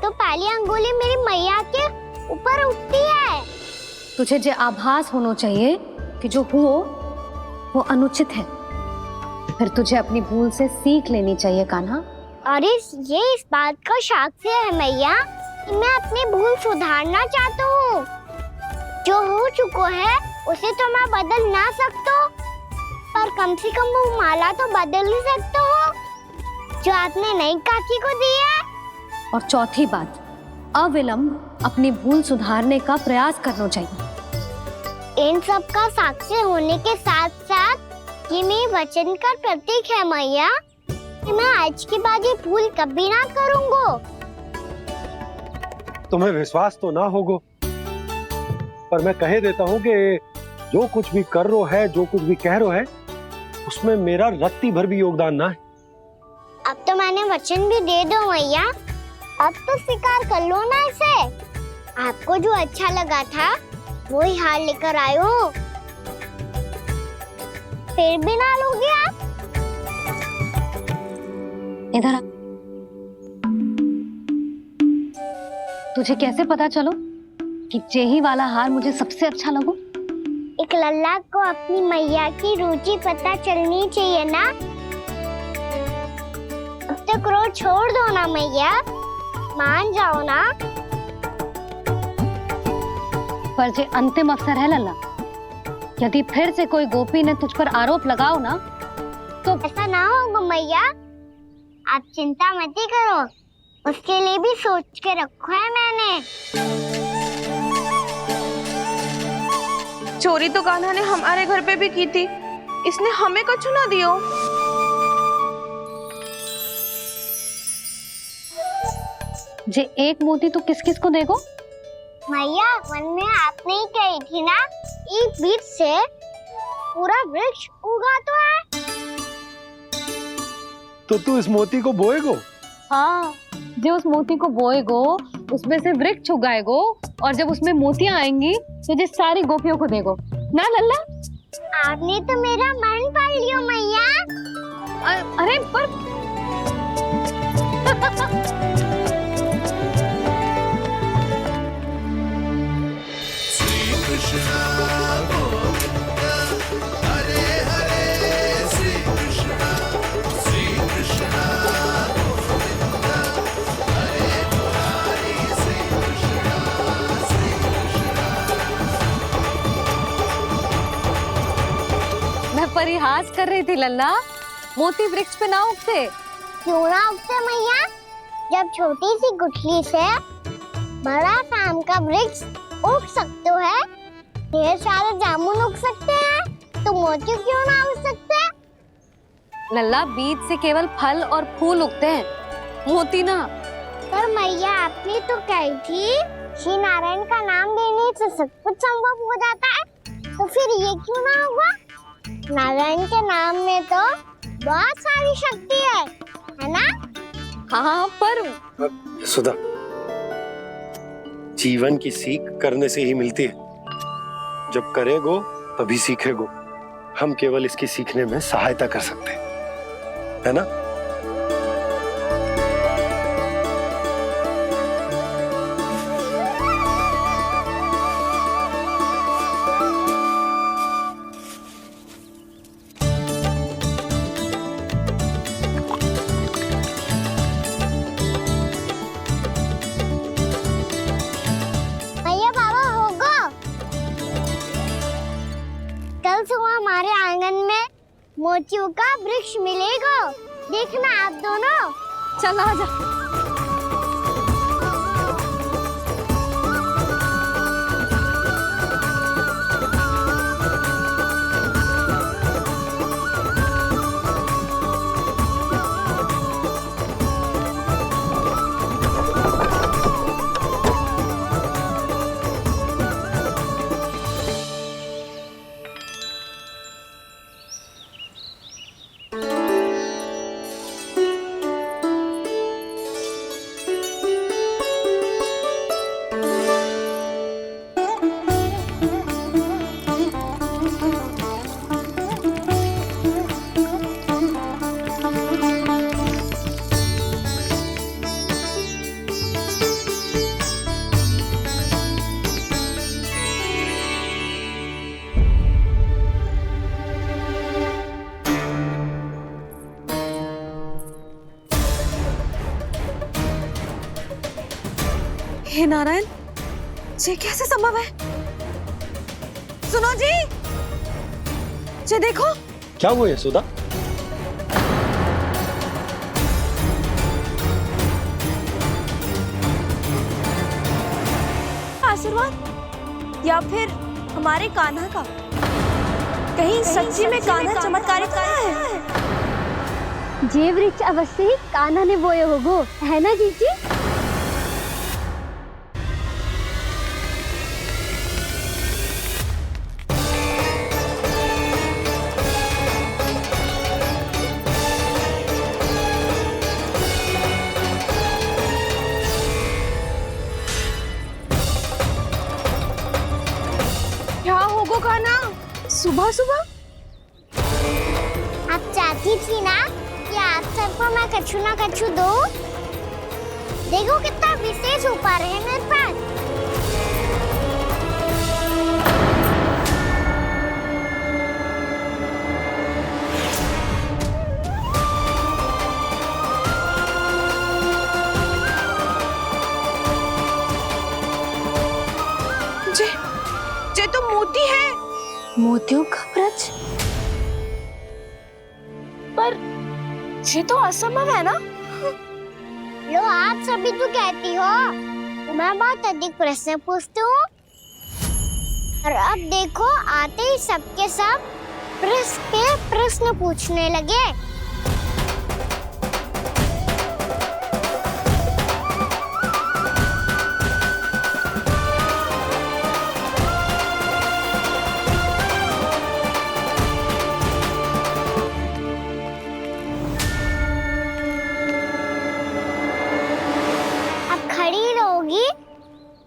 तो पहली अंगुली मेरी मैया के ऊपर उठती है। तुझे जो आभास होना चाहिए कि जो हुआ वो अनुचित है, फिर तुझे अपनी भूल से सीख लेनी चाहिए कान्हा। और ये इस बात का साक्ष्य है मैया कि मैं अपनी भूल सुधारना चाहता हूँ। जो हो चुका है उसे तो मैं बदल ना सकता, पर कम से कम वो माला तो बदल ही सकता हूँ जो आपने नई काकी को दी है। और चौथी बात, अविलंब अपनी भूल सुधारने का प्रयास करना चाहिए। इन सब का साक्षी होने के साथ साथ ये मेरे वचन का प्रतीक है मैया कि मैं आज के बाद ये भूल कभी ना करूँगा। तुम्हें विश्वास तो ना होगा, पर मैं कह देता हूँ कि जो कुछ भी कर रो है, जो कुछ भी कह रो है, उसमें मेरा रत्ती भर भी योगदान ना है। अब तो मैंने वचन भी दे दो मैया, अब तो स्वीकार कर लो ना इसे। आपको जो अच्छा लगा था वो ही हार लेकर आयो, फिर भी ना लोगे आप? इधर आ। तुझे कैसे पता चलो कि यही वाला हार मुझे सबसे अच्छा लगो? एक लल्ला को अपनी मैया की रुचि पता चलनी चाहिए ना। अब तक क्रोध छोड़ दो ना मैया, मान जाओ ना। पर ये अंतिम अवसर है लल्ला, यदि फिर से कोई गोपी ने तुझ पर आरोप लगाओ ना तो ऐसा ना होगा मैया, आप चिंता मत ही करो, उसके लिए भी सोच के रखा है मैंने। चोरी तो कान्हा ने हमारे घर पे भी की थी, इसने हमें कछु ना दियो। जे एक मोती तो किस किस को देगो? मैया, मन में आपने ही कही थी ना, एक बीज से पूरा वृक्ष उगा तो है। तो तू इस मोती को बोएगो? हाँ, जो उस मोती को बोएगो उसमें से वृक्ष उगाएगो और जब उसमें मोतियां आएंगी तो जिस सारी गोपियों को देगो ना लल्ला। आपने तो मेरा मन पढ़ लियो मैया। अरे पर श्री कृष्ण गोविंद हरे हरे, श्री कृष्ण गोविंद हरे मुरारी, श्री कृष्ण मैं परिहास कर रही थी लल्ला, मोती वृक्ष पे ना उगते। क्यों ना उगते मैया? जब छोटी सी गुठली से बड़ा आम का वृक्ष उग सकते है, ढेर सारे जामुन उग सकते हैं, तो मोती क्यों ना उग सकते? लल्ला, बीज से केवल फल और फूल उगते हैं, मोती ना। पर मैया, आपने तो कही थी श्री नारायण का नाम लेने से सब कुछ संभव हो जाता है, तो फिर ये क्यों ना होगा? नारायण के नाम में तो बहुत सारी शक्ति है ना? हाँ, पर सुधा, जीवन की सीख करने से ही मिलती है। जब करेगो तभी सीखेगो। हम केवल इसकी सीखने में सहायता कर सकते हैं, है ना? मोतियों का वृक्ष मिलेगा। देखना आप दोनों। चल आजा। हे नारायण, ये कैसे संभव है? सुनो जी, ये देखो। क्या हुआ यशोदा? आशीर्वाद या फिर हमारे कान्हा का? कहीं सच्ची में कान्हा चमत्कारी कर रहा है? जे वृक्ष अवश्य ही कान्हा ने बोए होगो, है ना जीजी? क्या होगो कान्हा सुबह सुबह? आप चाहती थी ना कि आप सबको मैं कछु ना कछु दो। देखो कितना विशेष उपहार है मेरे पास। ये तो मोती है। मोतियों का ब्रज? पर ये तो असंभव है ना? लो आप सभी तो कहती हो, तो मैं बहुत अधिक प्रश्न पूछती हूँ। और अब देखो आते ही सबके सब प्रश्न पे प्रश्न पूछने लगे।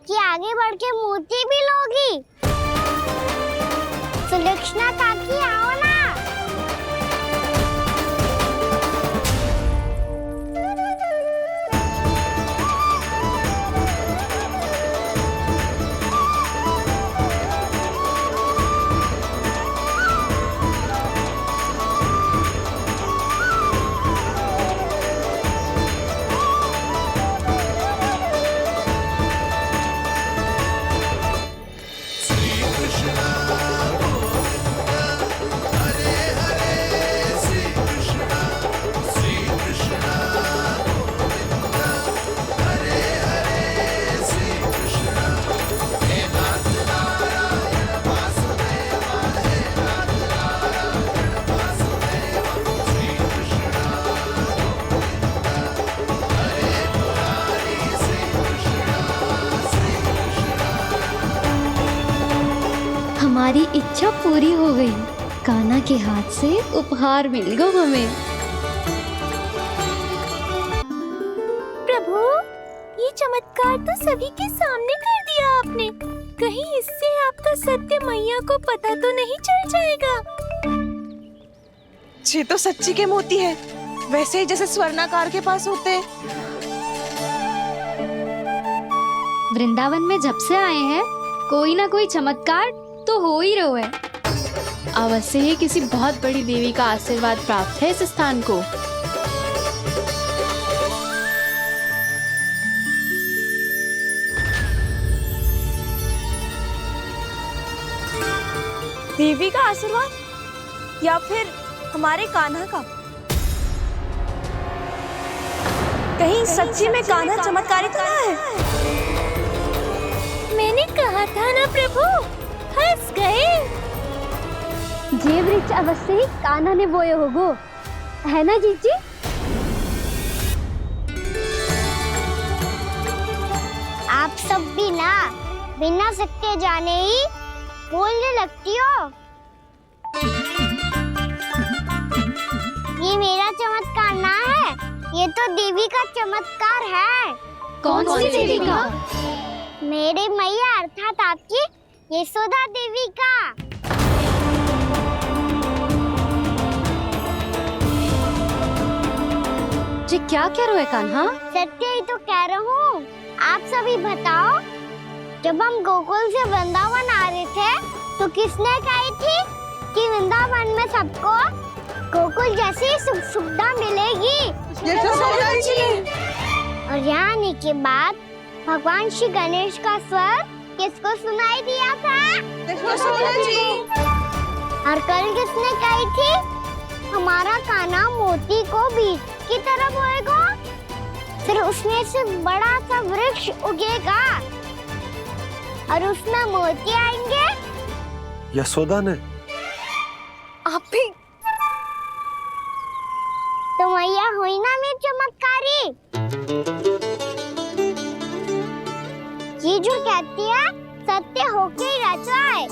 कि आगे बढ़ के मोती भी लोगी? सुलक्षणा काकी आओ ना। हमारी इच्छा पूरी हो गई। कान्हा के हाथ से उपहार मिल गया हमें। प्रभु, ये चमत्कार तो सभी के सामने कर दिया आपने। कहीं इससे आपका सत्य मैया को पता तो नहीं चल जाएगा? ये तो सच्ची के मोती है, वैसे ही जैसे स्वर्णाकार के पास होते हैं। वृंदावन में जब से आए हैं, कोई ना कोई चमत्कार तो हो ही रहा है। अवश्य ही किसी बहुत बड़ी देवी का आशीर्वाद प्राप्त है इस स्थान को। देवी का आशीर्वाद या फिर हमारे कान्हा का। कहीं सच्ची में कान्हा चमत्कारी तो ना है? मैंने कहा था ना प्रभु, हंस गए। ये वृक्ष अवश्य ही कान्हा ने बोए होगो, है ना जीजी? आप सब भी ना बिना सत्य जाने ही बोलने लगती हो। ये मेरा चमत्कार ना है, ये तो देवी का चमत्कार है। कौन सी देवी का? मेरे मैया अर्थात आपकी यशोदा देवी का। जी क्या कह रहे हो कान्हा? सत्य ही तो कह रहा हूँ। आप सभी बताओ, जब हम गोकुल से वृंदावन आ रहे थे तो किसने कही थी कि वृंदावन में सबको गोकुल जैसी सुख सुविधा मिलेगी? और यहाँ आने के बाद भगवान श्री गणेश का स्वर किसको सुनाई दिया था? और कल किसने कही थी हमारा कान्हा मोती को बीज की तरफ होएगा, फिर उसमें से बड़ा सा वृक्ष उगेगा और उसमें मोती आएंगे? यशोदा ने। आप भी तो मैया हुई ना मेरी चमत्कारी। ये जो कहती है सत्य होके ही रहता है।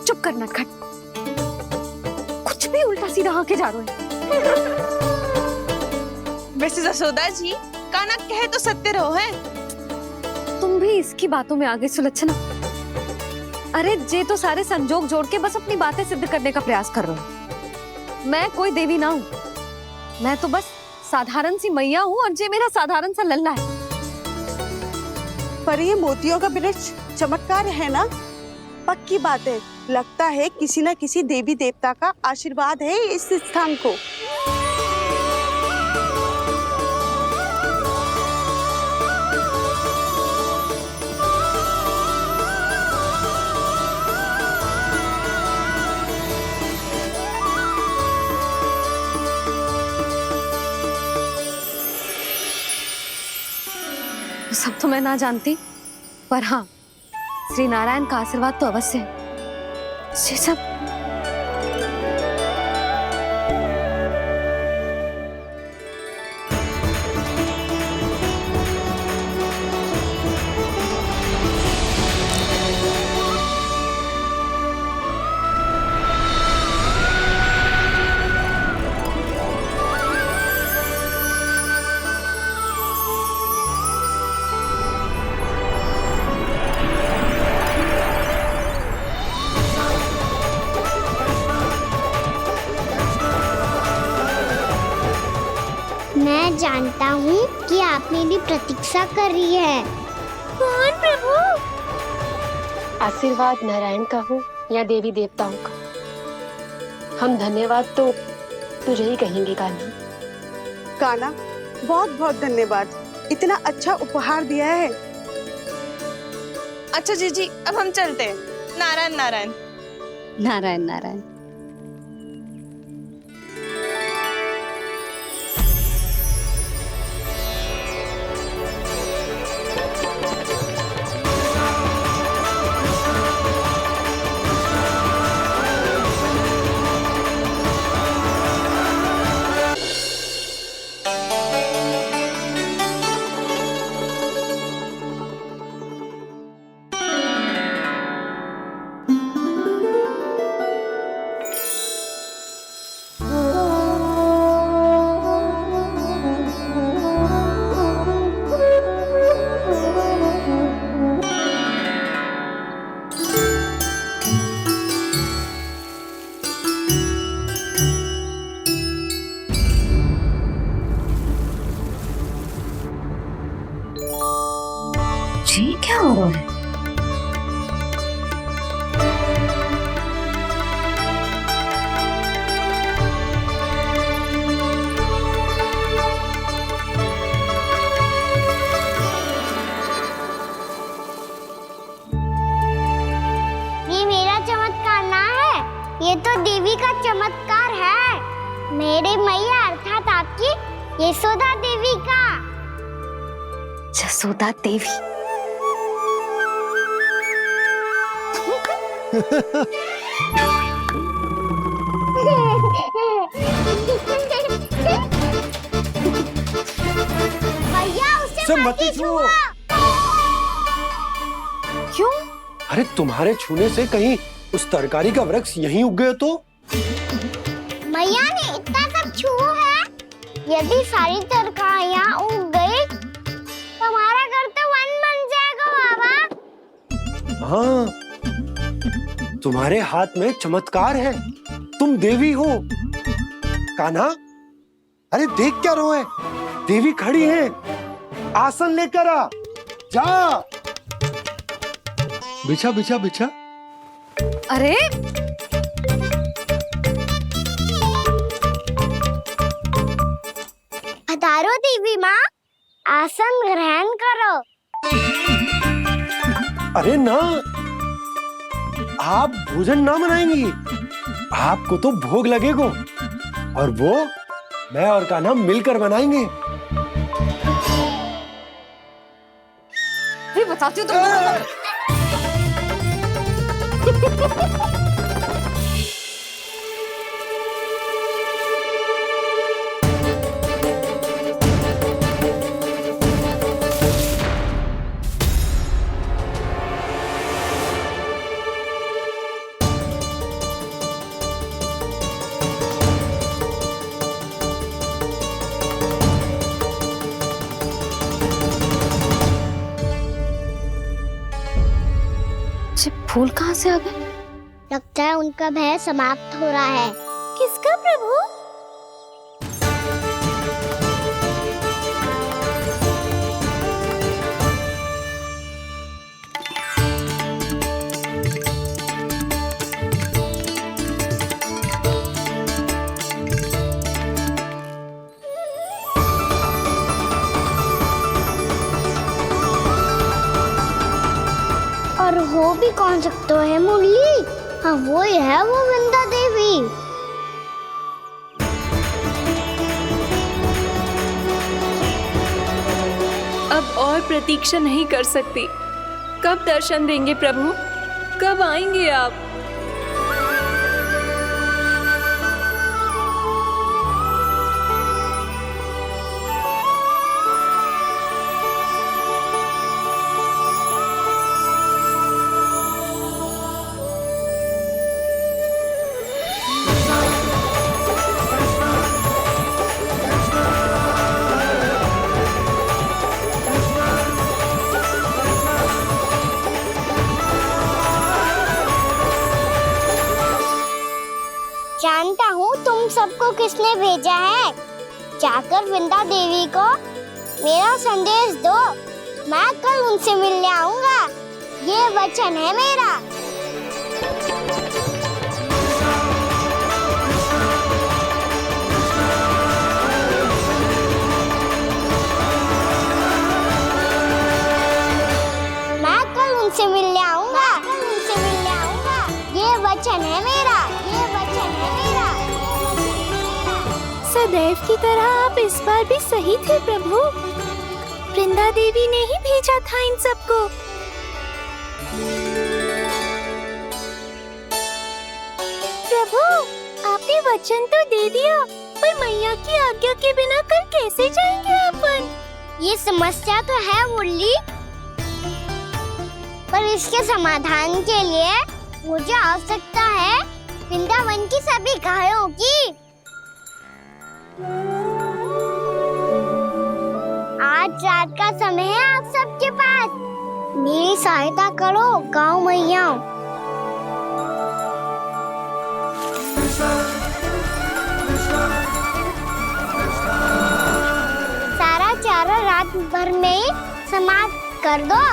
चुप करना खट, कुछ भी उल्टा सीधा होके जा रहे हो। वैसे यशोदा जी, कान्हा कहे तो सत्य रहो है। तुम भी इसकी बातों में आगे सुलझ ना। अरे जे तो सारे संजोग जोड़ के बस अपनी बातें सिद्ध करने का प्रयास कर रहे हो। मैं कोई देवी ना हूँ, मैं तो बस साधारण सी मैया हूँ और जे मेरा साधारण सा लल्ला है। पर ये मोतियों का वृक्ष चमत्कार है ना? पक्की बात है, लगता है किसी न किसी देवी देवता का आशीर्वाद है इस स्थान को। सब तो मैं ना जानती, पर हाँ, श्री नारायण का आशीर्वाद तो अवश्य है। ये सब मैं जानता हूँ कि आप मेरी प्रतीक्षा कर रही है। कौन प्रभु? आशीर्वाद नारायण का हो या देवी देवताओं का, हम धन्यवाद तो तुझे ही कहेंगे कान्हा। कान्हा, बहुत बहुत धन्यवाद, इतना अच्छा उपहार दिया है। अच्छा जीजी, अब हम चलते हैं। नारायण नारायण। नारायण नारायण। जी क्या हो रहा है? ये मेरा चमत्कार ना है, ये तो देवी का चमत्कार है। मेरी मैया अर्थात आपकी यशोदा देवी का। जसोदा देवी। भैया उसे मत छुओ। क्यों? अरे तुम्हारे छूने से कहीं उस तरकारी का वृक्ष यहीं उग गए तो? मैया ने इतना सब छुआ है, यदि सारी तरकारियां उग गई तो हमारा घर तो वन बन जाएगा बाबा। हाँ, तुम्हारे हाथ में चमत्कार है, तुम देवी हो। कान्हा, अरे देख क्या रो है, देवी खड़ी है, आसन लेकर आ, जा। बिछा बिछा बिछा। अरे पधारो देवी माँ, आसन ग्रहण करो। अरे ना, आप भोजन ना बनाएंगी, आपको तो भोग लगेगा और वो मैं और कान्हा मिलकर बनाएंगे। भी बताती हूँ तुमको। फूल कहाँ से आ गए? लगता है उनका भय समाप्त हो रहा है। किसका प्रभु? और हो भी कौन सकता है मुरली? हाँ वो ही है, वो वृंदा देवी। अब और प्रतीक्षा नहीं कर सकती। कब दर्शन देंगे प्रभु? कब आएंगे आप? जानता हूँ तुम सबको किसने भेजा है। जाकर वृंदा देवी को मेरा संदेश दो, मैं कल उनसे मिलने आऊंगा, ये वचन है मेरा। मैं कल उनसे मिलने आऊंगा, ये वचन है मेरा, ये वचन है मेरा। सदैव की तरह आप इस बार भी सही थे प्रभु। वृंदा देवी ने ही भेजा था इन सबको। प्रभु, आपने वचन तो दे दिया, पर मैया की आज्ञा के बिना कल कैसे जाएंगे अपन? ये समस्या तो है मुरली, पर इसके समाधान के लिए मुझे आवश्यकता है वृंदावन की सभी गायों की। आज रात का समय है आप सबके पास, मेरी सहायता करो गाँव मैया। सारा चारा रात भर में समाप्त कर दो।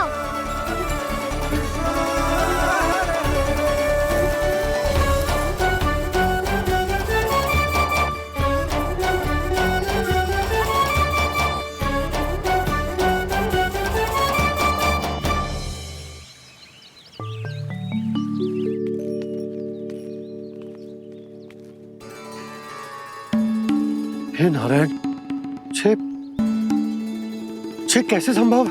हे नारायण, छे कैसे संभव?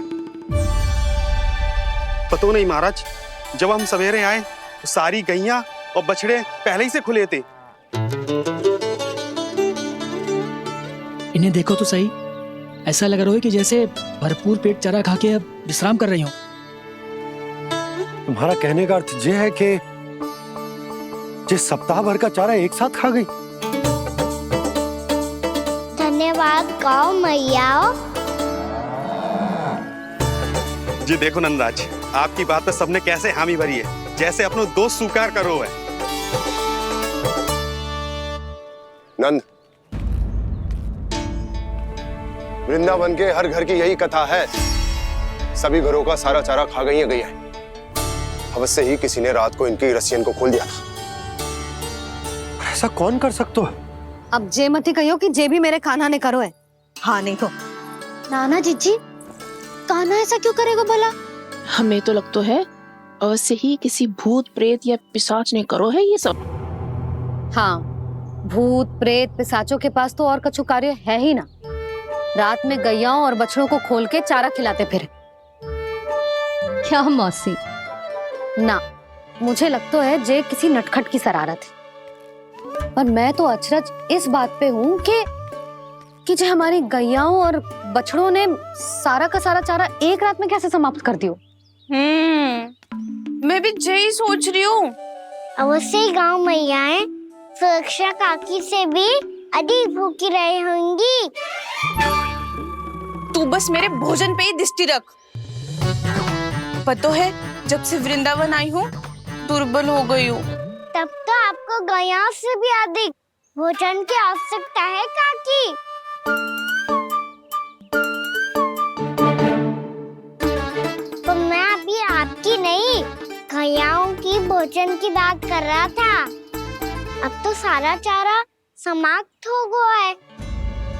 पता नहीं महाराज, जब हम सवेरे आए तो सारी गैया और बछड़े पहले ही से खुले थे। इन्हें देखो तो सही, ऐसा लग रहा है कि जैसे भरपूर पेट चारा खा के अब विश्राम कर रही हो। तुम्हारा कहने का अर्थ यह है कि जिस सप्ताह भर का चारा एक साथ खा गई। धन्यवाद गाओ मैया। जी देखो नंदराज, आपकी बात पे सबने कैसे हामी भरी है, जैसे अपनो दोस्त स्वीकार करो है। नंद, वृंदावन के हर घर की यही कथा है, सभी घरों का सारा चारा खा गई है। अवश्य ही किसी ने रात को इनकी रस्सियन को खोल दिया था। ऐसा कौन कर सकते हो? अब जे मत ही कहियो कि जे भी मेरे कान्हा ने करो है। हाँ नहीं तो नाना जीजी, कान्हा ऐसा क्यों करेगा भला? हमें तो लगता है अवश्य ही किसी भूत प्रेत या पिशाच ने करो है ये सब। हाँ, भूत प्रेत पिशाचों के पास तो और कछु कार्य है ही ना। रात में गैयाओं और बछड़ों को खोल के चारा खिलाते फिर। क्या मौसी? ना, मुझे लगता है जे किसी नटखट की शरारत है। पर मैं तो अचरज इस बात पे हूँ कि जो हमारी गैयाओं और बछड़ों ने सारा का सारा चारा एक रात में कैसे समाप्त कर दियो। मैं भी यही सोच रही हूँ। अवश्य ही गाँव मैयाएं सुरक्षा काकी से भी अधिक भूखी रही होंगी। तू बस मेरे भोजन पे ही दृष्टि रख। पता है, जब से वृंदावन आई हूँ दुर्बल हो गई हूँ। तब तो आपको गैयाओं से भी अधिक भोजन की आवश्यकता है काकी। तो मैं अभी आपकी नहीं, गैयाओं की भोजन की बात कर रहा था। अब तो सारा चारा समाप्त हो गया है,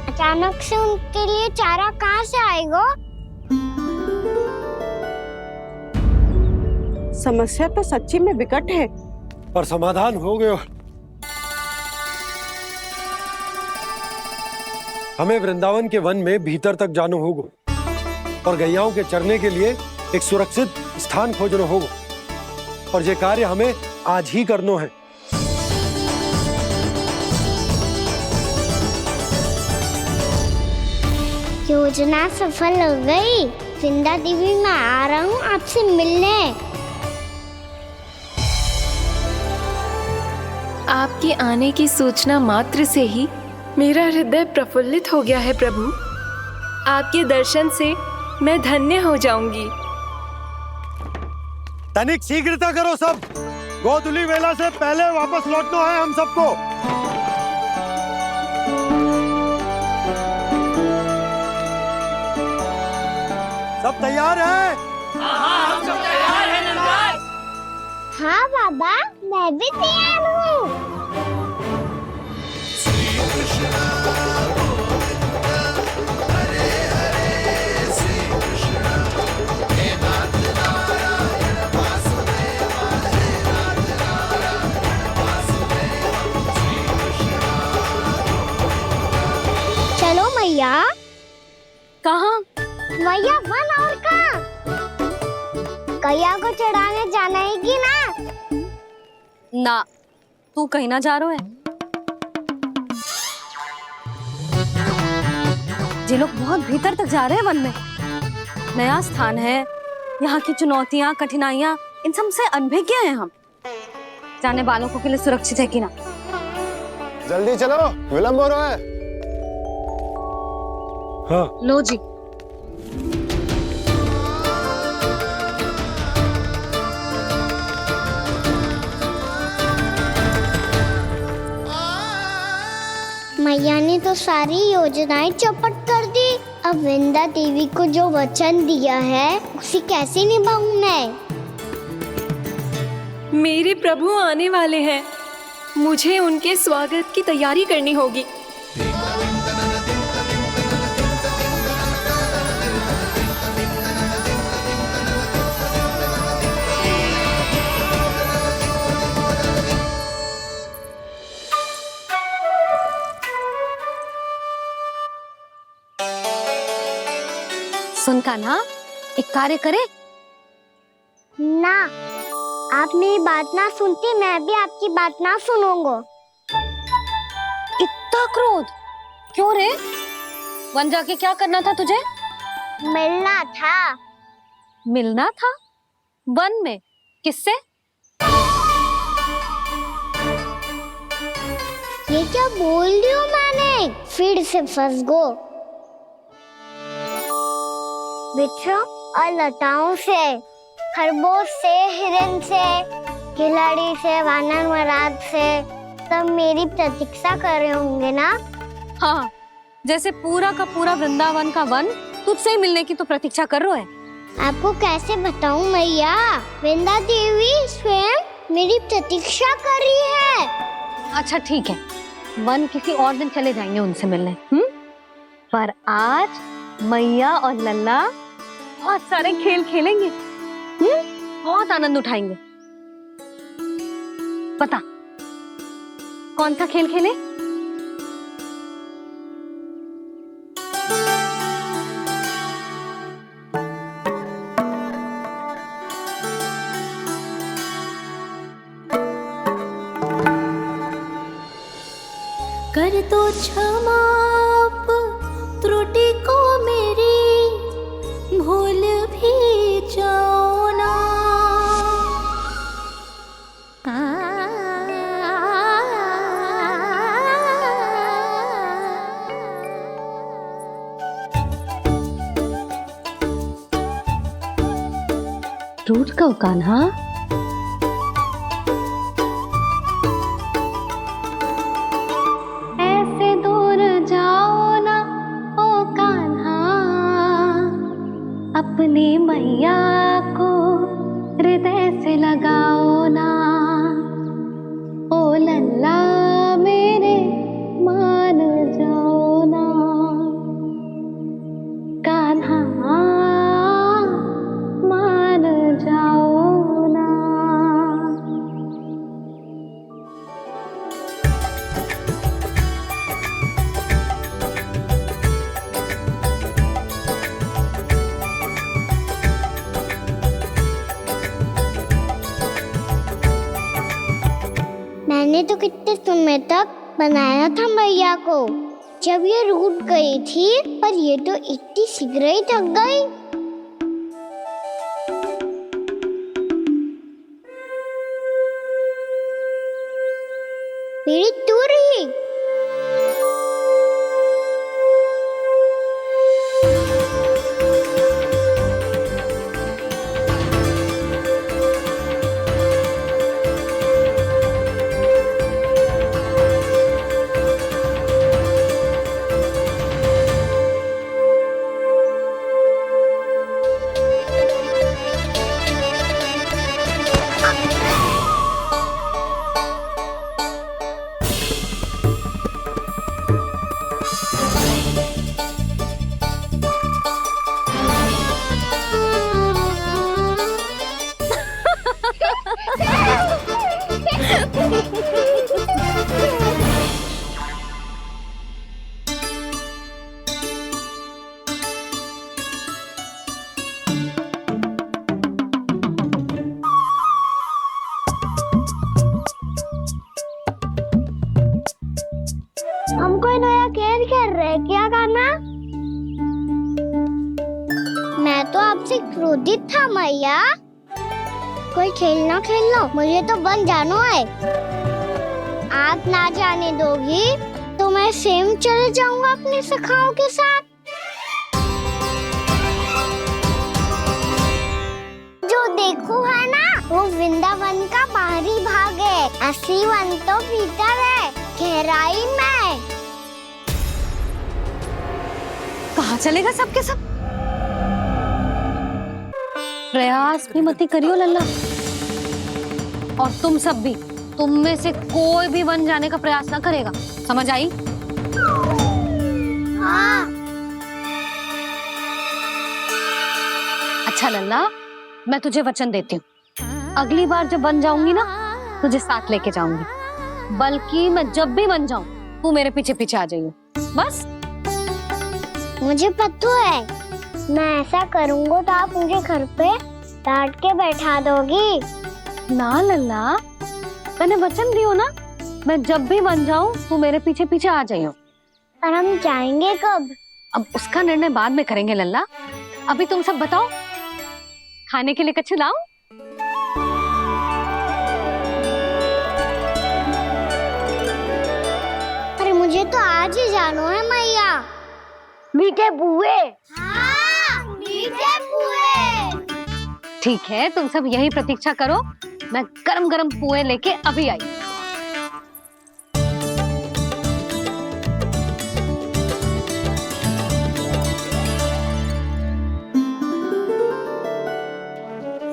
अचानक से उनके लिए चारा कहाँ से आएगा? समस्या तो सच्ची में विकट है, पर समाधान हो गयो। हमें वृंदावन के वन में भीतर तक जाना होगा और गैयाओं के चरने के लिए एक सुरक्षित स्थान खोजना होगा, और ये कार्य हमें आज ही करना है। योजना सफल हो गई। वृंदा देवी, मैं आ रहा हूँ आपसे मिलने। आपके आने की सूचना मात्र से ही मेरा हृदय प्रफुल्लित हो गया है प्रभु। आपके दर्शन से मैं धन्य हो जाऊंगी। तनिक शीघ्रता करो सब, गोधुली वेला से पहले वापस लौटना है हम सबको। सब तैयार है? हाँ, हम सब तैयार हैं नंदराज। हाँ बाबा, मैं भी तैयार हूँ। श्री कृष्ण गोविंद हरे हरे, श्री कृष्ण हे नाथ नारायण वासुदेव, हे नाथ नारायण वासुदेव, श्री कृष्ण। चलो मैया। कहाँ? मैया वन और कहाँ? गैया को चढ़ाने जाना है कि ना? ना, तू कहीं ना जा रहा है। ये लोग बहुत भीतर तक जा रहे हैं वन में। नया स्थान है, यहाँ की चुनौतियाँ कठिनाइयाँ इन सब से अनभिज्ञ हैं हम। जाने वालों के लिए सुरक्षित है कि ना? जल्दी चलो, विलंब हो रहा है। हाँ। लो जी। मैया ने तो सारी योजनाएं चौपट कर दी। अब वृंदा देवी को जो वचन दिया है उसे कैसे निभाऊं मैं? मेरे प्रभु आने वाले हैं, मुझे उनके स्वागत की तैयारी करनी होगी। कान्हा, एक कार्य करे? ना, आप मेरी बात ना सुनती, मैं भी आपकी बात ना सुनूंगा। इतना क्रोध क्यों रे? वन जाके क्या करना था तुझे? मिलना था। मिलना था? वन में? किससे? ये क्या बोल रही हूँ मैंने? फिर से फंस गो। बिच्छू और लताओं से, खरगोश से, हिरन से, खिलाड़ी से, वानर महाराज से, सब मेरी प्रतीक्षा कर रहे होंगे ना? हाँ, जैसे पूरा का पूरा वृंदावन का वन तुझसे ही मिलने की तो प्रतीक्षा कर रहा है। आपको कैसे बताऊं मैया, वृंदा देवी स्वयं मेरी प्रतीक्षा कर रही है। अच्छा ठीक है, वन किसी और दिन चले जाएंगे उनसे मिलने, पर आज मैया और लल्ला बहुत सारे खेल खेलेंगे, बहुत आनंद उठाएंगे। बता कौन सा खेल खेले? कर दो क्षमा त्रुटि को मेरी, भूल भी जाओ ना। टूट कब कान्हा? ऐसे दूर जाओ ना ओ कान्हा, अपनी मैया को हृदय से लगाओ ना। ओ लल्ला मेरे मान जाओ ना, कान्हा मान जाओ ना। मैंने तो कितने समय तक बनाया था मैया को, जब ये रूठ गई थी, पर ये तो इतनी शीघ्र ही थक गई। मेरी दूर ही हम कोई नया खेल खेल रहे हैं क्या करना? मैं तो आपसे क्रोधित था मैया। कोई खेलना खेल लो, मुझे तो बन जाना है। आप ना जाने दोगी तो मैं स्वयं चले जाऊंगा अपने सखाओं के साथ। जो देखो है ना, वो वृंदावन का बाहरी भाग है, असली वन तो भीतर है, गहराई में। कहाँ चलेगा सबके सब? प्रयास भी मत करियो लल्ला, और तुम सब भी, तुम में से कोई भी वन जाने का प्रयास ना करेगा, समझ आई? हाँ। अच्छा लल्ला, मैं तुझे वचन देती हूँ, अगली बार जब वन जाऊंगी ना, तुझे साथ लेके जाऊंगी। बल्कि मैं जब भी वन जाऊं, तू मेरे पीछे पीछे आ जाइयो, बस। मुझे पता है, मैं ऐसा करूँगा तो आप मुझे घर पे डांट के बैठा दोगी? ना लल्ला, मैंने वचन दियो ना, मैं जब भी बन जाऊं तू मेरे पीछे पीछे आ जाइयो। पर हम जाएंगे कब? अब उसका निर्णय बाद में करेंगे लल्ला। अभी तुम सब बताओ, खाने के लिए कुछ लाऊं? अरे मुझे तो आज ही जाना है मैया। मीठे बुए। हाँ, मीठे बुए। ठीक है, तुम सब यही प्रतीक्षा करो, मैं गरम गरम पुए लेके अभी आई।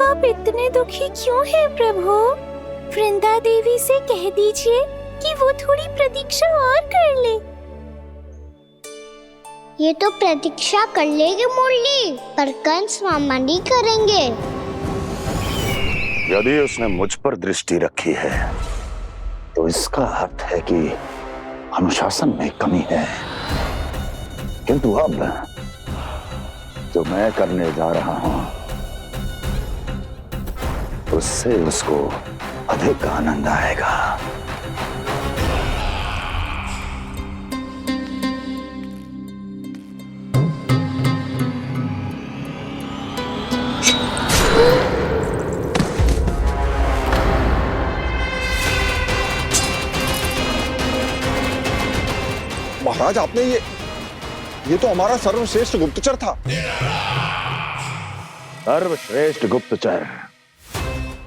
आप इतने दुखी क्यों हैं प्रभु? वृंदा देवी से कह दीजिए कि वो थोड़ी प्रतीक्षा और कर ले। ये तो प्रतीक्षा कर लेगी मुरली, पर कंस मामा नहीं करेंगे। यदि उसने मुझ पर दृष्टि रखी है तो इसका अर्थ है कि अनुशासन में कमी है। किंतु अब जो मैं करने जा रहा हूं उससे उसको अधिक आनंद आएगा। महाराज, आपने ये तो हमारा सर्वश्रेष्ठ गुप्तचर था। सर्वश्रेष्ठ गुप्तचर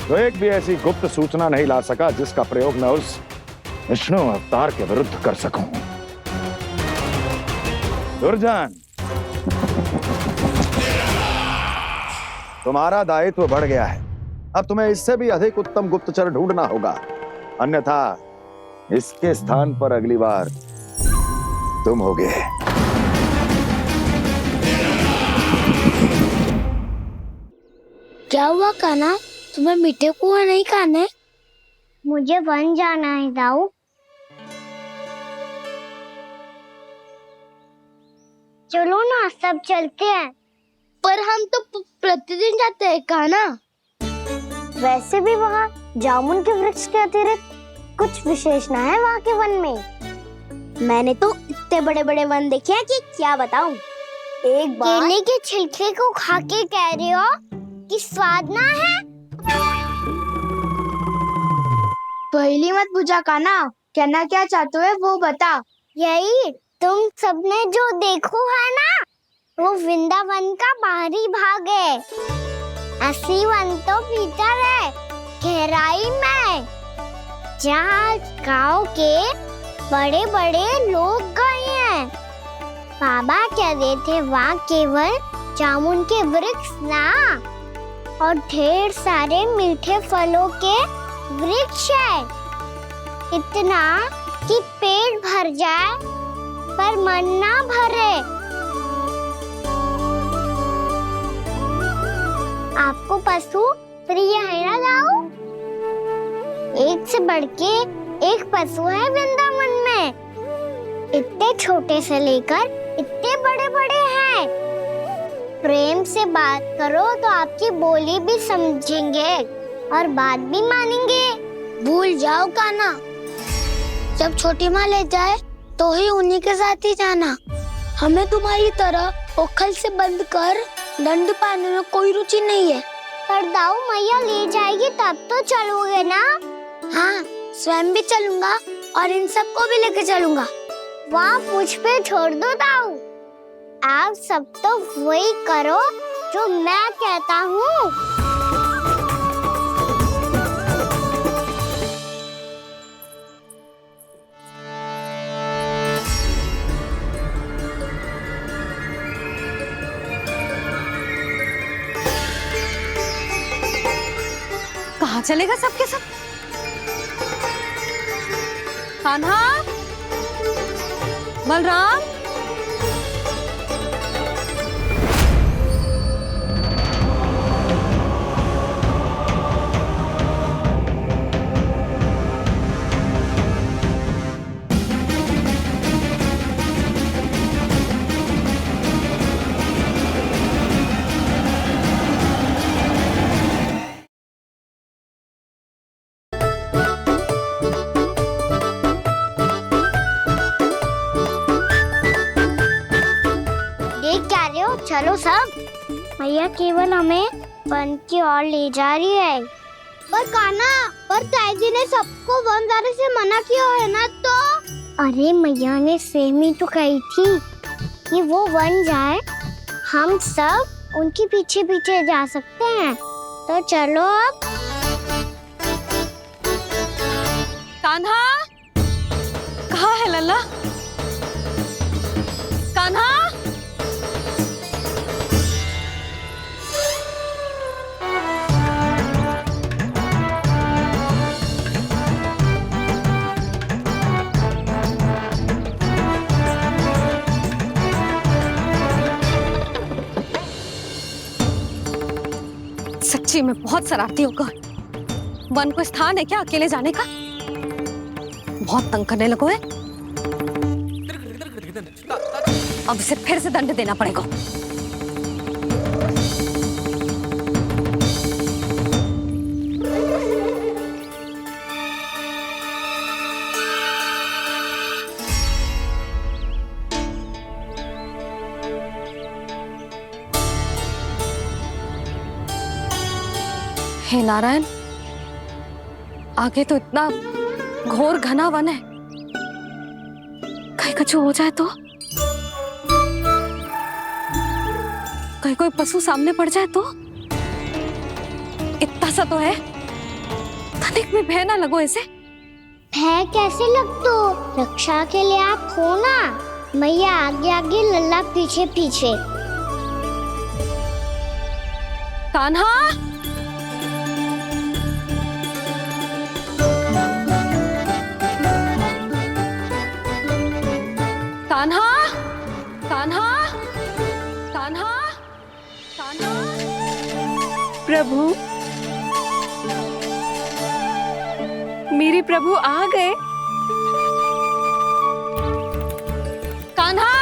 तो एक भी ऐसी गुप्त सूचना नहीं ला सका जिसका प्रयोग मैं उस विष्णु अवतार के विरुद्ध कर सकूं। दुर्जन, तुम्हारा दायित्व बढ़ गया है। अब तुम्हें इससे भी अधिक उत्तम गुप्तचर ढूंढना होगा, अन्यथा इसके स्थान पर अगली बार तुम होगे। क्या हुआ कान्हा, तुम्हें मीठे कुआं नहीं खाने? मुझे वन जाना है दाऊ। चलो ना, सब चलते हैं। पर हम तो प्रतिदिन जाते हैं कान्हा। वैसे भी वहाँ जामुन के वृक्ष के अतिरिक्त कुछ विशेष ना है वहाँ के वन में। मैंने तो इतने बड़े बड़े वन देखे हैं कि क्या बताऊं। एक बार केले के छिलके को खा के कह रहे हो कि स्वाद ना है? पहली मत पूछा कान्हा, कहना क्या चाहते हो वो बता। यही तुम सबने जो देखो है ना, वो वृंदावन का बाहरी भाग है। असली वन तो भीतर है, गहराई में, जहाँ गांव के बड़े बड़े लोग गए हैं। बाबा कह रहे थे वहाँ केवल जामुन के वृक्ष ना, और ढेर सारे मीठे फलों के वृक्ष है। इतना कि पेट भर जाए पर मन ना भरे। आपको पशु प्रिय है ना दाऊ? एक से बढ़ के एक पशु है वृंदावन में। इतने छोटे से लेकर इतने बड़े बड़े हैं। प्रेम से बात करो तो आपकी बोली भी समझेंगे और बात भी मानेंगे। भूल जाओ कान्हा, जब छोटी माँ ले जाए तो ही उन्हीं के साथ ही जाना। हमें तुम्हारी तरह ओखल से बंद कर दंड पाने में कोई रुचि नहीं है। पर दाऊ मैया ले जाएगी तब तो चलोगे ना? हाँ, स्वयं भी चलूंगा और इन सबको भी लेके चलूंगा। वहाँ मुझ पे छोड़ दो दाऊ। आप सब तो वही करो जो मैं कहता हूँ। कहाँ चलेगा सबके सब? कान्हा, बलराम, चलो सब। मैया केवल हमें वन की ओर ले जा रही है। पर कान्हा, पर ताईजी ने सबको वन जाने से मना किया है ना तो? अरे मैया ने सेम ही तो कही थी कि वो वन जाए, हम सब उनके पीछे पीछे जा सकते हैं। तो चलो अब। कान्हा, कहाँ है लल्ला? कान्हा, सच्ची में बहुत शरारती होगा। वन को स्थान है क्या अकेले जाने का? बहुत तंग करने लगो है। अब इसे फिर से दंड देना पड़ेगा। हे नारायण, आगे तो इतना घोर घना वन है, कहीं कुछ हो जाए तो? कहीं कोई पशु सामने पड़ जाए तो? इतना सा तो है, तनिक भी भय ना लगो इसे। भय कैसे लग तो? रक्षा के लिए आप हो ना। मैया आगे आगे, लल्ला पीछे पीछे। कान्हा, कान्हा, कान्हा, कान्हा, कान्हा। प्रभु, मेरे प्रभु आ गए। कान्हा,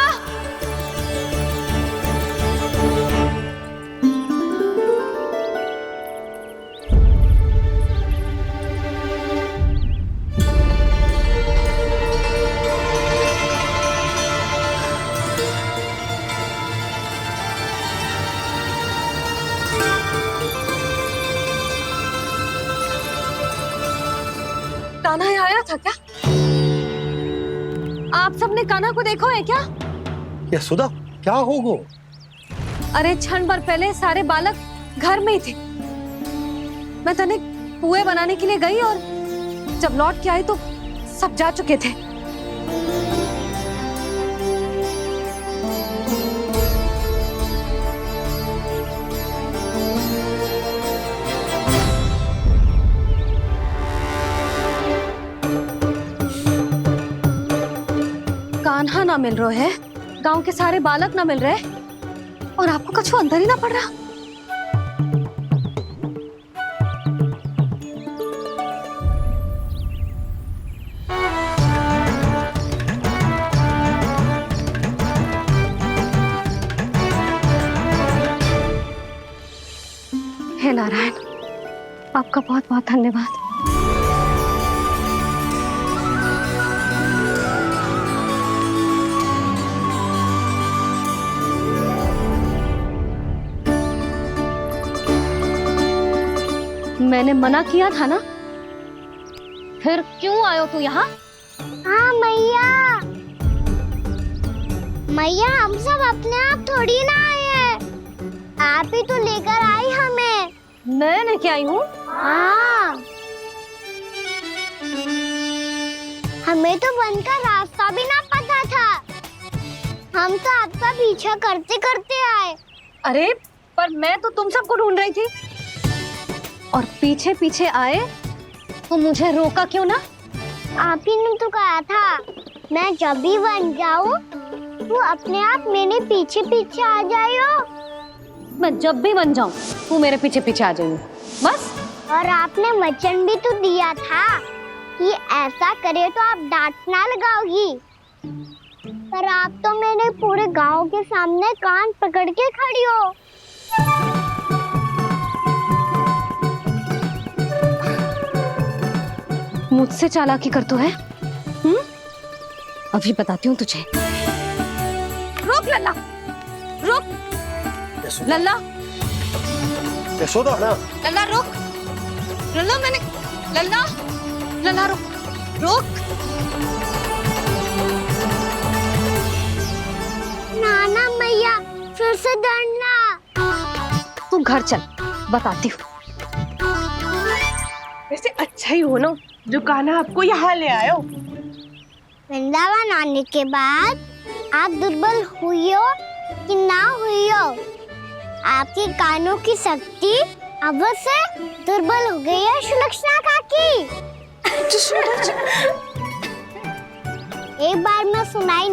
कान्हा यहाँ आया था क्या? आप सबने कान्हा को देखो है क्या? ये सुधा, क्या हो गो? अरे क्षण भर पहले सारे बालक घर में ही थे। मैं तनिक पुए बनाने के लिए गई और जब लौट के आई तो सब जा चुके थे। कान्हा ना मिल रहा है, गांव के सारे बालक ना मिल रहे, और आपको कुछ अंदर ही ना पड़ रहा। हे नारायण, आपका बहुत बहुत धन्यवाद। मैंने मना किया था ना, फिर क्यों आयो तू यहाँ? हाँ मैया, मैया हम सब अपने आप थोड़ी ना आए हैं, आप ही तो लेकर आई हमें। मैं लेके आई हूँ? हाँ, हमें तो वन का रास्ता भी ना पता था, हम तो आपका पीछा करते करते आए। अरे पर मैं तो तुम सबको ढूंढ रही थी, और पीछे पीछे आए तो मुझे रोका क्यों ना? आप ही ने तो कहा था मैं जब भी वन जाऊं तू अपने आप मेरे पीछे पीछे आ जाइयो। मैं जब भी वन जाऊं तू मेरे पीछे पीछे आ जाइयो, बस। और आपने वचन भी तो दिया था कि ऐसा करे तो आप डांट ना लगाओगी, पर आप तो मेरे पूरे गांव के सामने कान पकड़ के खड़ी हो। मुझसे चालाकी कर तो है? अभी बताती हूँ तुझे। रुक लल्ला, रुक। लल्ला यशोदा ना लल्ला रुक, लल्ला मैंने लल्ला लल्ला रुक रुक। नाना मैया फिर से डरना। तू घर चल, बताती हूँ। वैसे अच्छा ही हो ना जो कान्हा आपको यहाँ ले आयो। वृंदावन आने के बाद आप दुर्बल हुई हो कि ना हुई हो, आपके कानों की शक्ति अब से दुर्बल हो गई है सुलक्षणा काकी। एक बार मैं सुनाई